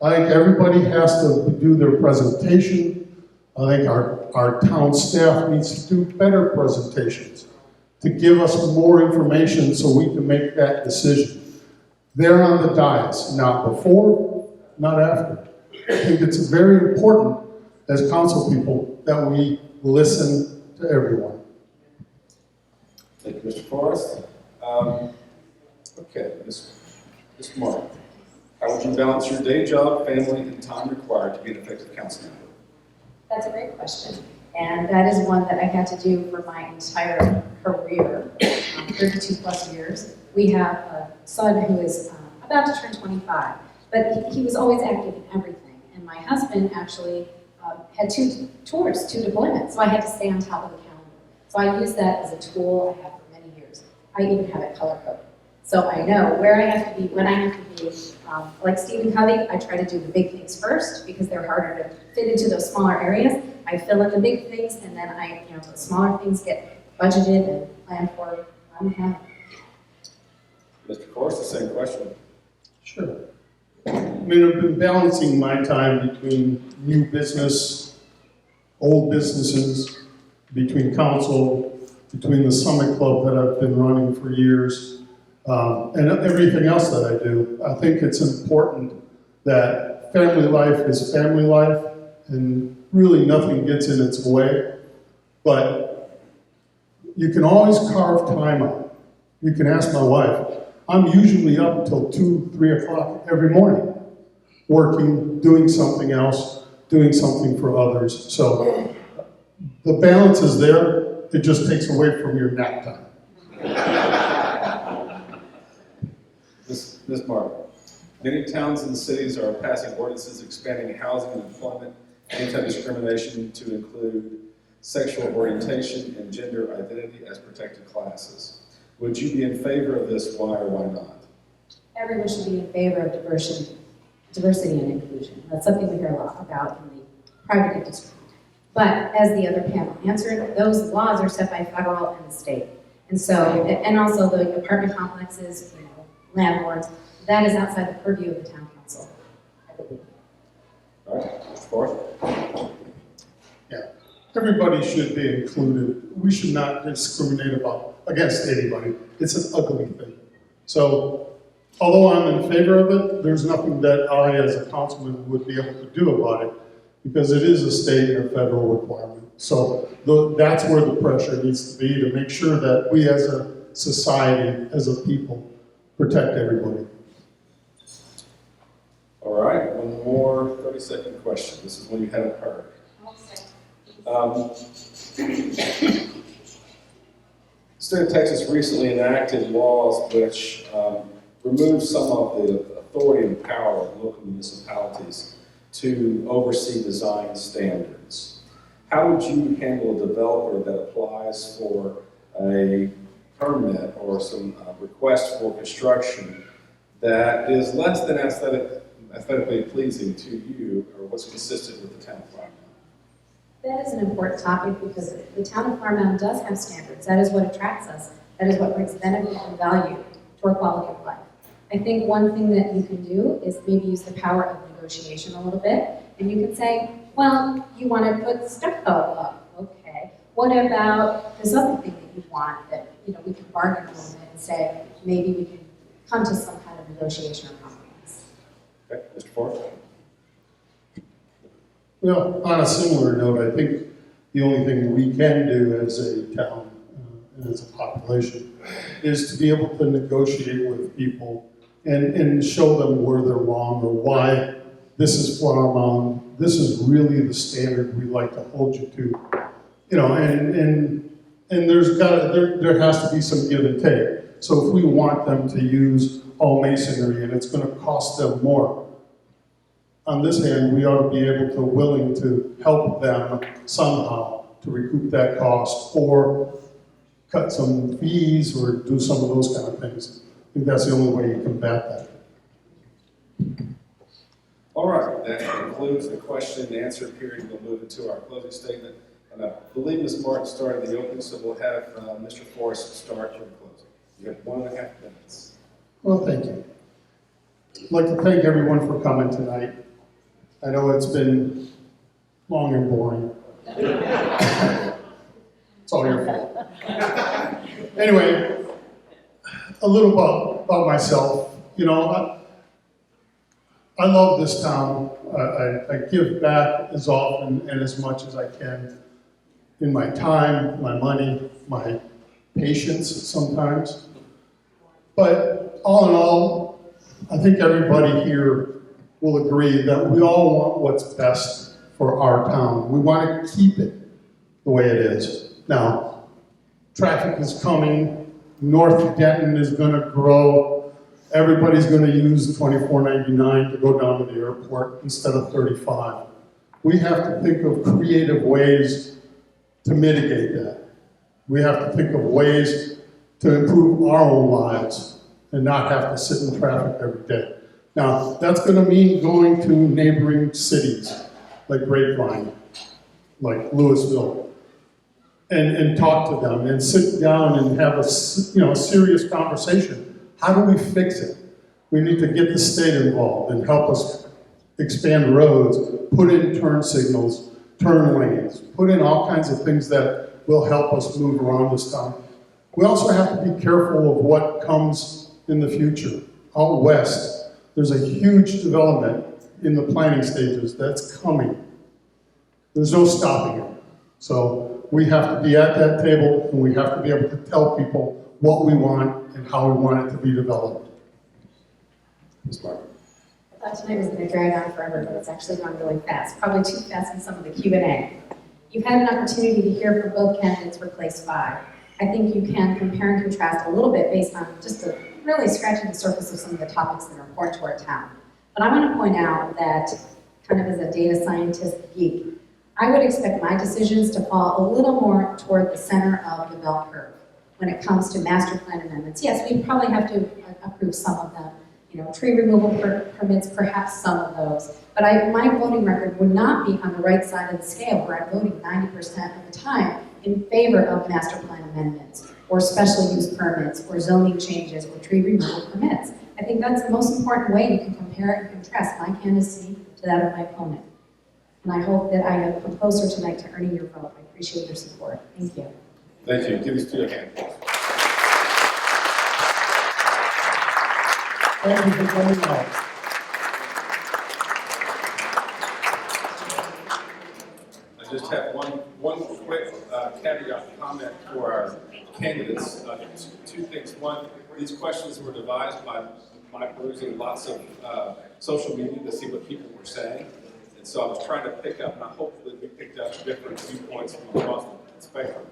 I think everybody has to do their presentation. I think our town staff needs to do better presentations to give us more information so we can make that decision. They're on the dais, not before, not after. I think it's very important as council people that we listen to everyone. Thank you, Mr. Forrest. Okay, Ms. Martin, how would you balance your day job, family, and time required to be an effective council member? That's a great question. And that is one that I had to do for my entire career, 32 plus years. We have a son who is about to turn 25, but he was always active in everything. And my husband actually had 2 tours, 2 deployments, so I had to stay on top of the calendar. So I use that as a tool I have for many years. I even have it color-coded. So I know where I have to be, when I have to be. Like Stephen Covey, I try to do the big things first because they're harder to fit into those smaller areas. I fill in the big things, and then the smaller things get budgeted and planned for. I'm happy. Mr. Forrest, the same question. Sure. I mean, I've been balancing my time between new business, old businesses, between council, between the Summit Club that I've been running for years, and everything else that I do. I think it's important that family life is family life, and really nothing gets in its way. But you can always carve time out. You can ask my wife. I'm usually up until 2, 3 o'clock every morning, working, doing something else, doing something for others. So the balance is there. It just takes away from your nap time. Ms. Martin, many towns and cities are passing ordinances expanding housing and employment, anti-discrimination to include sexual orientation and gender identity as protected classes. Would you be in favor of this? Why or why not? Everyone should be in favor of diversity and inclusion. That's something we hear a lot about in the private industry. But as the other panel answered, those laws are set by federal and the state. And so, and also the apartment complexes, landlords, that is outside the purview of the town council, I believe. All right, Mr. Forrest? Yeah, everybody should be included. We should not discriminate against anybody. It's an ugly thing. So, although I'm in favor of it, there's nothing that I, as a councilman, would be able to do about it because it is a state and a federal requirement. So that's where the pressure needs to be to make sure that we, as a society, as a people, protect everybody. All right, one more 30-second question. This is one you haven't heard. The state of Texas recently enacted laws which remove some of the authority and power of local municipalities to oversee design standards. How would you handle a developer that applies for a permit or some request for construction that is less than aesthetically pleasing to you, or what's consistent with the town of Farmington? That is an important topic because the town of Farm Mound does have standards. That is what attracts us. That is what brings benefit and value to our quality of life. I think one thing that you can do is maybe use the power of negotiation a little bit, and you can say, well, you want to put stucco up, okay. What about this other thing that you want that, we can bargain a little bit and say, maybe we can come to some kind of negotiation or compromise. Okay, Mr. Ford? Well, on a similar note, I think the only thing we can do as a town and as a population is to be able to negotiate with people and show them where they're wrong or why this is Flower Mound, this is really the standard we like to hold you to. And there has to be some give and take. So if we want them to use all masonry and it's going to cost them more, on this hand, we ought to be willing to help them somehow to recoup that cost or cut some fees or do some of those kind of things. I think that's the only way you combat that. All right, that concludes the question and answer period. We'll move into our closing statement. And I believe Ms. Martin started the opening, so we'll have Mr. Forrest start for the closing. You have 1.5 minutes. Well, thank you. I'd like to thank everyone for coming tonight. I know it's been long and boring. It's all your fault. Anyway, a little about myself. I love this town. I give back as often and as much as I can in my time, my money, my patience sometimes. But all in all, I think everybody here will agree that we all want what's best for our town. We want to keep it the way it is. Now, traffic is coming. North Denton is going to grow. Everybody's going to use $24.99 to go down to the airport instead of $35. We have to think of creative ways to mitigate that. We have to think of ways to improve our own lives and not have to sit in traffic every day. Now, that's going to mean going to neighboring cities like Grapevine, like Louisville, and talk to them and sit down and have a serious conversation. How do we fix it? We need to get the state involved and help us expand roads, put in turn signals, turn lanes, put in all kinds of things that will help us move around this town. We also have to be careful of what comes in the future. Out west, there's a huge development in the planning stages that's coming. There's no stopping it. So we have to be at that table and we have to be able to tell people what we want and how we want it to be developed. Ms. Martin. I thought tonight was going to drag on forever, but it's actually gone really fast, probably too fast in some of the Q&A. You've had an opportunity to hear from both candidates for place 5. I think you can compare and contrast a little bit based on just really scratching the surface of some of the topics that are important to our town. But I want to point out that, kind of as a data scientist geek, I would expect my decisions to fall a little more toward the center of the bell curve when it comes to master plan amendments. Yes, we probably have to approve some of them. Tree removal permits, perhaps some of those. But my voting record would not be on the right side of the scale where I'm voting 90% of the time in favor of master plan amendments, or special use permits, or zoning changes, or tree removal permits. I think that's the most important way you can compare and contrast my candidacy to that of my opponent. And I hope that I have come closer tonight to earning your vote. I appreciate your support. Thank you. Thank you. Give these two a hand. Thank you for coming out. I just have one quick caveat comment for our candidates. Two things. One, these questions were devised by perusing lots of social media to see what people were saying. And so I was trying to pick up, and I hope that we picked up different viewpoints from across the spectrum.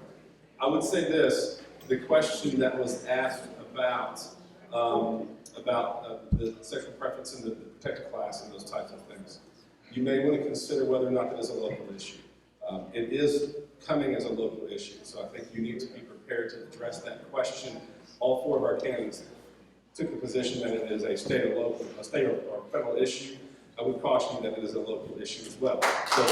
I would say this, the question that was asked about the sexual preference in the protected class and those types of things, you may want to consider whether or not that is a local issue. It is coming as a local issue, so I think you need to be prepared to address that question. All four of our candidates took the position that it is a state or federal issue. I would caution you that it is a local issue as well. So,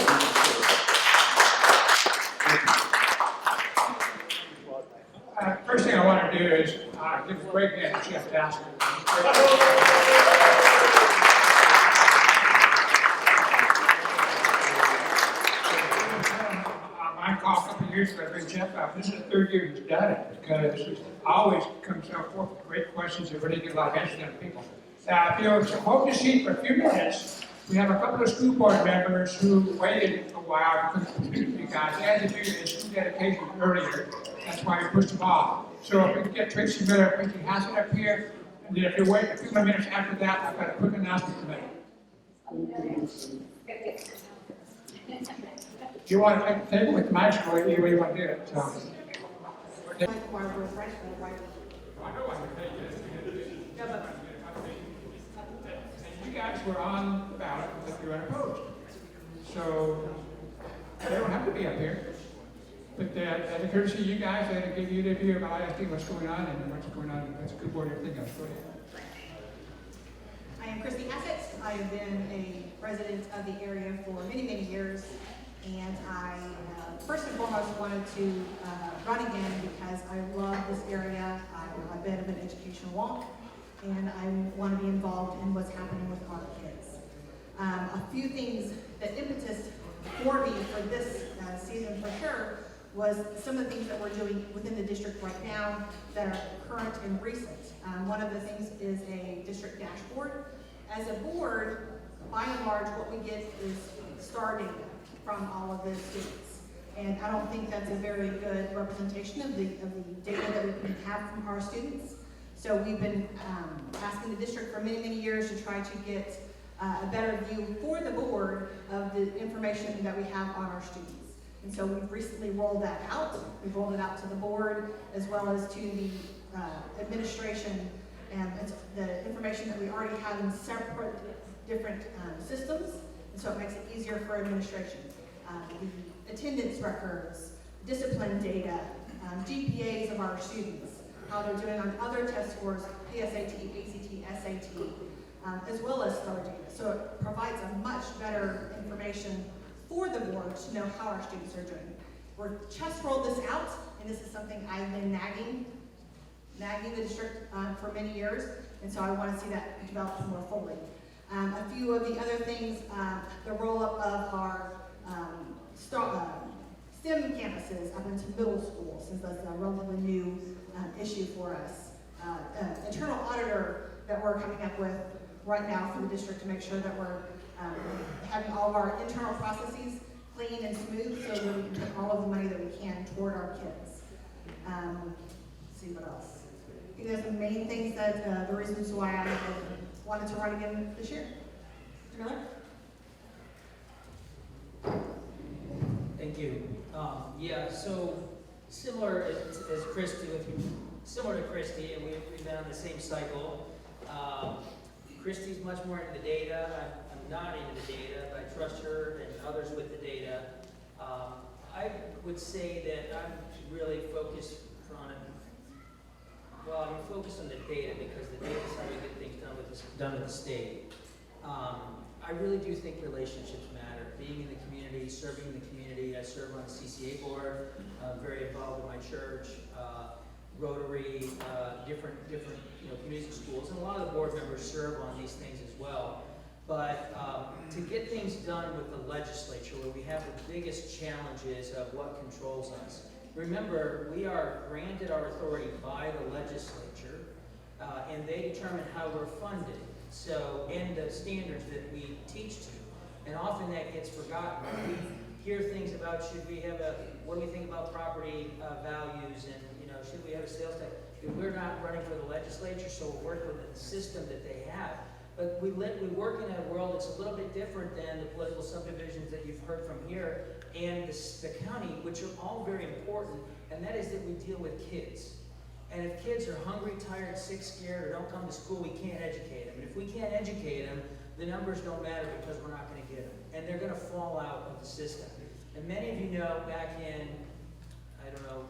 First thing I want to do is give a great hand to Jeff Tasker. I called a couple of years ago, I think Jeff out. This is the third year he's done it, because it always comes up with great questions that really get a lot of interest in people. If you'll hold your seat for a few minutes, we have a couple of school board members who waited a while because you guys had to do your school dedication earlier. That's why we pushed them off. So if we can get Tracy Miller, Tracy Hassett up here, and then if you wait a few more minutes after that, I've got a quick announcement to make. If you want to take the table with the mics, or either way you want to do it. So. I know I can take this. You guys were on the ballot, but you were unopposed. So they don't have to be up here. But out of courtesy, you guys, I had to give you the view about what's going on and what's going on with the school board and everything else. Go ahead. I am Christy Hassett. I have been a resident of the area for many, many years. And I first and foremost wanted to run again because I love this area. I'm a bit of an educational wonk, and I want to be involved in what's happening with our kids. A few things that impetus for me for this season for sure was some of the things that we're doing within the district right now that are current and recent. One of the things is a district dashboard. As a board, by and large, what we get is star data from all of the students. And I don't think that's a very good representation of the data that we can have from our students. So we've been asking the district for many, many years to try to get a better view for the board of the information that we have on our students. And so we've recently rolled that out. We've rolled it out to the board as well as to the administration, and it's the information that we already have in separate different systems, and so it makes it easier for administration. The attendance records, discipline data, GPAs of our students, how they're doing on other test scores, PSAT, ACT, SAT, as well as STAR data. So it provides a much better information for the board to know how our students are doing. We're just rolled this out, and this is something I've been nagging the district for many years, and so I want to see that develop more fully. A few of the other things, the roll-up of our STEM campuses up into middle school, since that's a relatively new issue for us. Internal auditor that we're coming up with right now for the district to make sure that we're having all of our internal processes clean and smooth so that we can put all of the money that we can toward our kids. Let's see what else. I think that's the main things that the reasons why I wanted to run again this year. Mr. Miller? Thank you. Yeah, so similar as Christy, similar to Christy, and we've been on the same cycle. Christy's much more into the data. I'm not into the data, but I trust her and others with the data. I would say that I'm really focused on the data because the data is how we get things done with the state. I really do think relationships matter. Being in the community, serving in the community, I serve on the CCA board, very involved in my church, Rotary, different communities and schools, and a lot of the board members serve on these things as well. But to get things done with the legislature, where we have the biggest challenges of what controls us. Remember, we are granted our authority by the legislature, and they determine how we're funded. So, and the standards that we teach to. And often that gets forgotten. We hear things about what do we think about property values, and should we have a sales tax? We're not running for the legislature, so we're working with the system that they have. But we work in a world that's a little bit different than the political subdivisions that you've heard from here, and the county, which are all very important, and that is that we deal with kids. And if kids are hungry, tired, sick, scared, or don't come to school, we can't educate them. And if we can't educate them, the numbers don't matter because we're not going to get them. And they're going to fall out of the system. And many of you know back in, I don't know,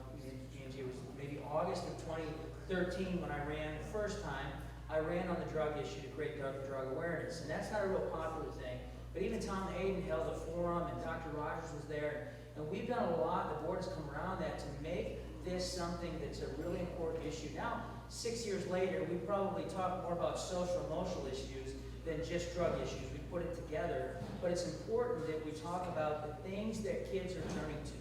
Angie, it was maybe August of 2013 when I ran the first time, I ran on the drug issue to create drug awareness. And that's not a real popular thing. But even Tom Hayden held a forum, and Dr. Rogers was there. And we've done a lot, the board has come around that to make this something that's a really important issue. Now, 6 years later, we probably talk more about social emotional issues than just drug issues. We put it together, but it's important that we talk about the things that kids are turning to.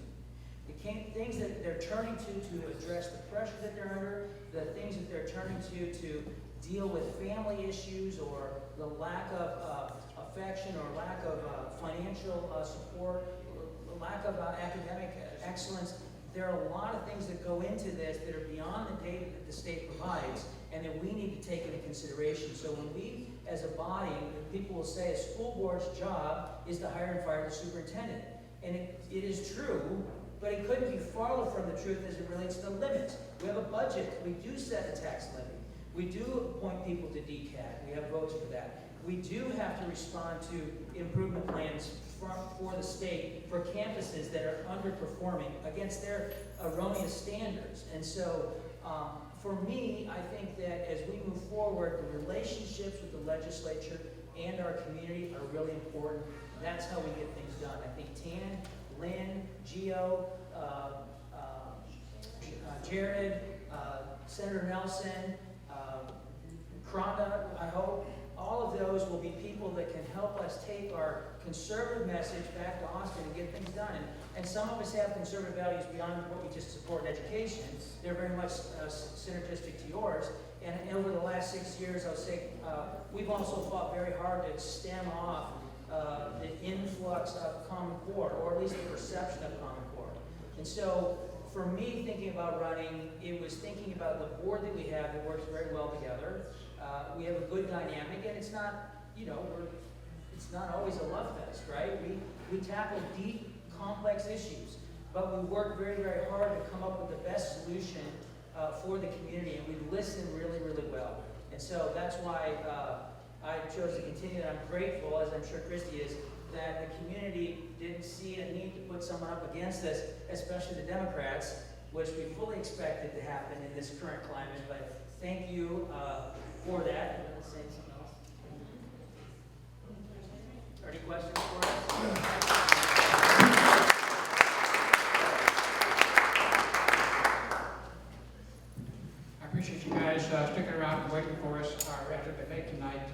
The things that they're turning to address the pressure that they're under, the things that they're turning to deal with family issues or the lack of affection or lack of financial support, or lack of academic excellence. There are a lot of things that go into this that are beyond the data that the state provides and that we need to take into consideration. So when we, as a body, people will say a school board's job is to hire and fire the superintendent. And it is true, but it couldn't be farther from the truth as it relates to the limits. We have a budget. We do set a tax levy. We do appoint people to DCAT. We have votes for that. We do have to respond to improvement plans for the state for campuses that are underperforming against their erroneous standards. And so for me, I think that as we move forward, the relationships with the legislature and our community are really important. That's how we get things done. I think Tan, Lynn, Gio, Jared, Senator Nelson, Kronda, I hope, all of those will be people that can help us take our conservative message back to Austin and get things done. And some of us have conservative values beyond what we just support in education. They're very much synergistic to yours. And over the last 6 years, I'll say, we've also fought very hard to stem off the influx of Common Core, or at least the perception of Common Core. And so, for me, thinking about running, it was thinking about the board that we have that works very well together. We have a good dynamic, and it's not, it's not always a love fest, right? We tackle deep, complex issues, but we work very, very hard to come up with the best solution for the community, and we listen really, really well. And so that's why I chose to continue, and I'm grateful, as I'm sure Christy is, that the community didn't see a need to put someone up against us, especially the Democrats, which we fully expected to happen in this current climate. But thank you for that. You want to say something else? Are any questions for us? I appreciate you guys sticking around and waiting for us after the debate tonight.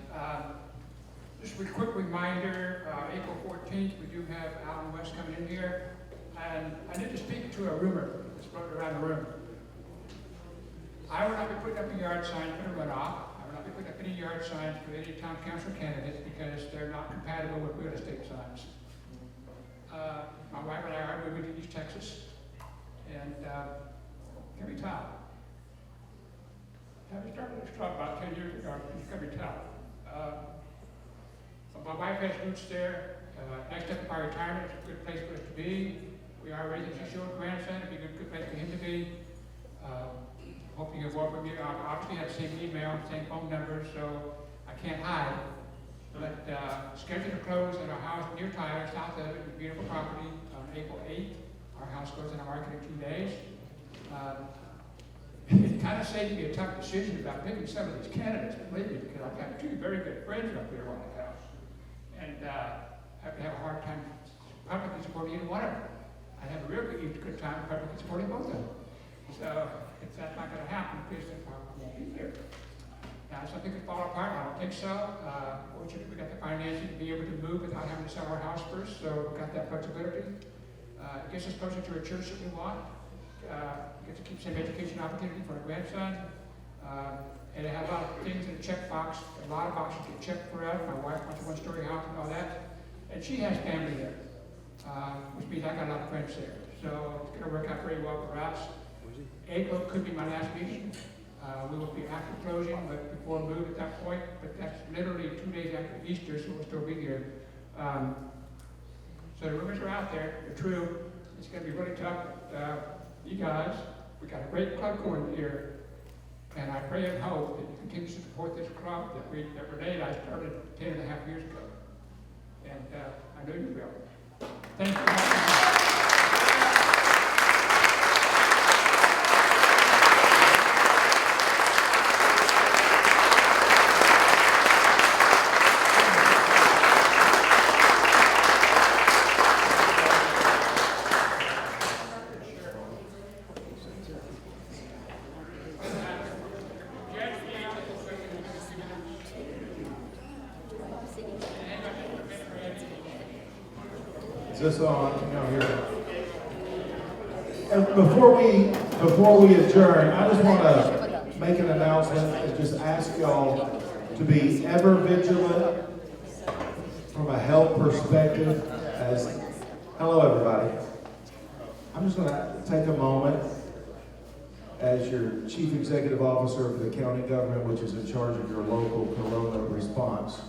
Just a quick reminder, April 14th, we do have Alan West coming in here. And I need to speak to a rumor that's floating around the room. I will not be putting up a yard sign for the runoff. I will not be putting up any yard signs for any town council candidates because they're not compatible with real estate signs. My wife and I are moving to East Texas. And can we tell? We started this club about 10 years ago, can we tell? My wife has roots there. Next up by retirement, it's a good place for us to be. We are raising a short grandson, it'd be a good place for him to be. Hope you can work with me. Obviously have the same email, same phone number, so I can't hide. But scheduled to close at our house near Tyler, south of it, a beautiful property on April 8th. Our house goes in the market in 2 days. It kind of saved me a tough decision about picking some of these candidates, believe me, because I've got two very good friends up there on the house. and I would have a hard time publicly supporting either one of them. I have a real good time publicly supporting both of them. So if that's not going to happen, Christian probably won't be here. Now, something could fall apart. I don't think so. Fortunately, we got the financing to be able to move without having to sell our house first, so we got that flexibility. It gets us closer to a church that we want. Get to keep same education opportunity for our grandson. And I have a lot of things in the check box. A lot of boxes get checked for us. My wife wants a one-story house and all that. And she has family there, which means I got a lot of friends there. So it's going to work out very well for us. April could be my last meeting. We will be after closing, but before move at that point. But that's literally 2 days after Easter, so we'll still be here. So the rumors are out there. They're true. It's going to be really tough. You guys, we got a great club going here. And I pray and hope that you continue to support this club that Renee and I started 10.5 years ago. And I know you will. Thank you. Is this on? No, here. And before we adjourn, I just want to make an announcement and just ask y'all to be ever vigilant from a health perspective. Hello, everybody. I'm just going to take a moment as your Chief Executive Officer for the county government, which is in charge of your local corona response.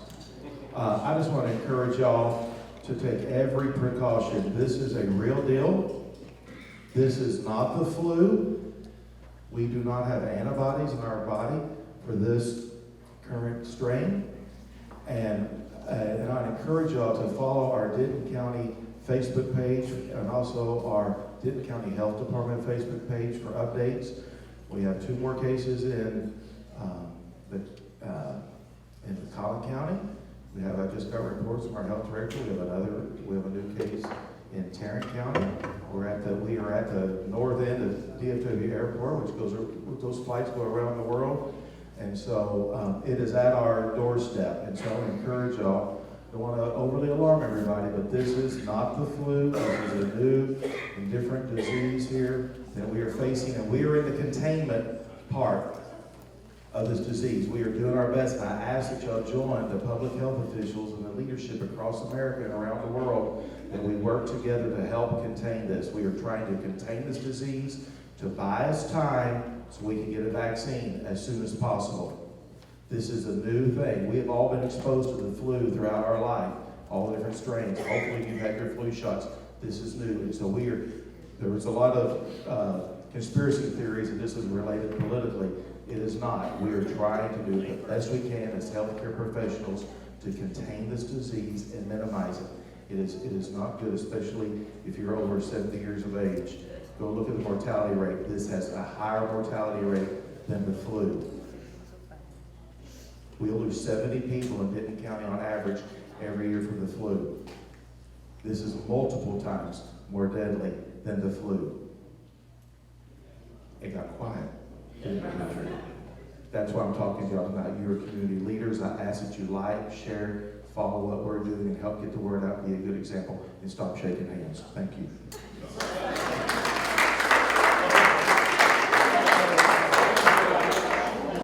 I just want to encourage y'all to take every precaution. This is a real deal. This is not the flu. We do not have antibodies in our body for this current strain. And I encourage y'all to follow our Denton County Facebook page and also our Denton County Health Department Facebook page for updates. We have 2 more cases in Collin County. I just got reports from our health director. We have a new case in Tarrant County. We are at the north end of DFW Airport, those flights go around the world. And so it is at our doorstep. And so I encourage y'all, don't want to overly alarm everybody, but this is not the flu. This is a new and different disease here that we are facing, and we are in the containment part of this disease. We are doing our best, and I ask that y'all join the public health officials and the leadership across America and around the world, that we work together to help contain this. We are trying to contain this disease to buy us time so we can get a vaccine as soon as possible. This is a new thing. We have all been exposed to the flu throughout our life, all the different strains. Hopefully you've had your flu shots. This is new, and so there was a lot of conspiracy theories that this is related politically. It is not. We are trying to do the best we can as healthcare professionals to contain this disease and minimize it. It is not good, especially if you're over 70 years of age. Go look at the mortality rate. This has a higher mortality rate than the flu. We'll lose 70 people in Denton County on average every year from the flu. This is multiple times more deadly than the flu. It got quiet. That's why I'm talking to y'all about your community leaders. I ask that you like, share, follow what we're doing, and help get the word out, be a good example, and stop shaking hands. Thank you.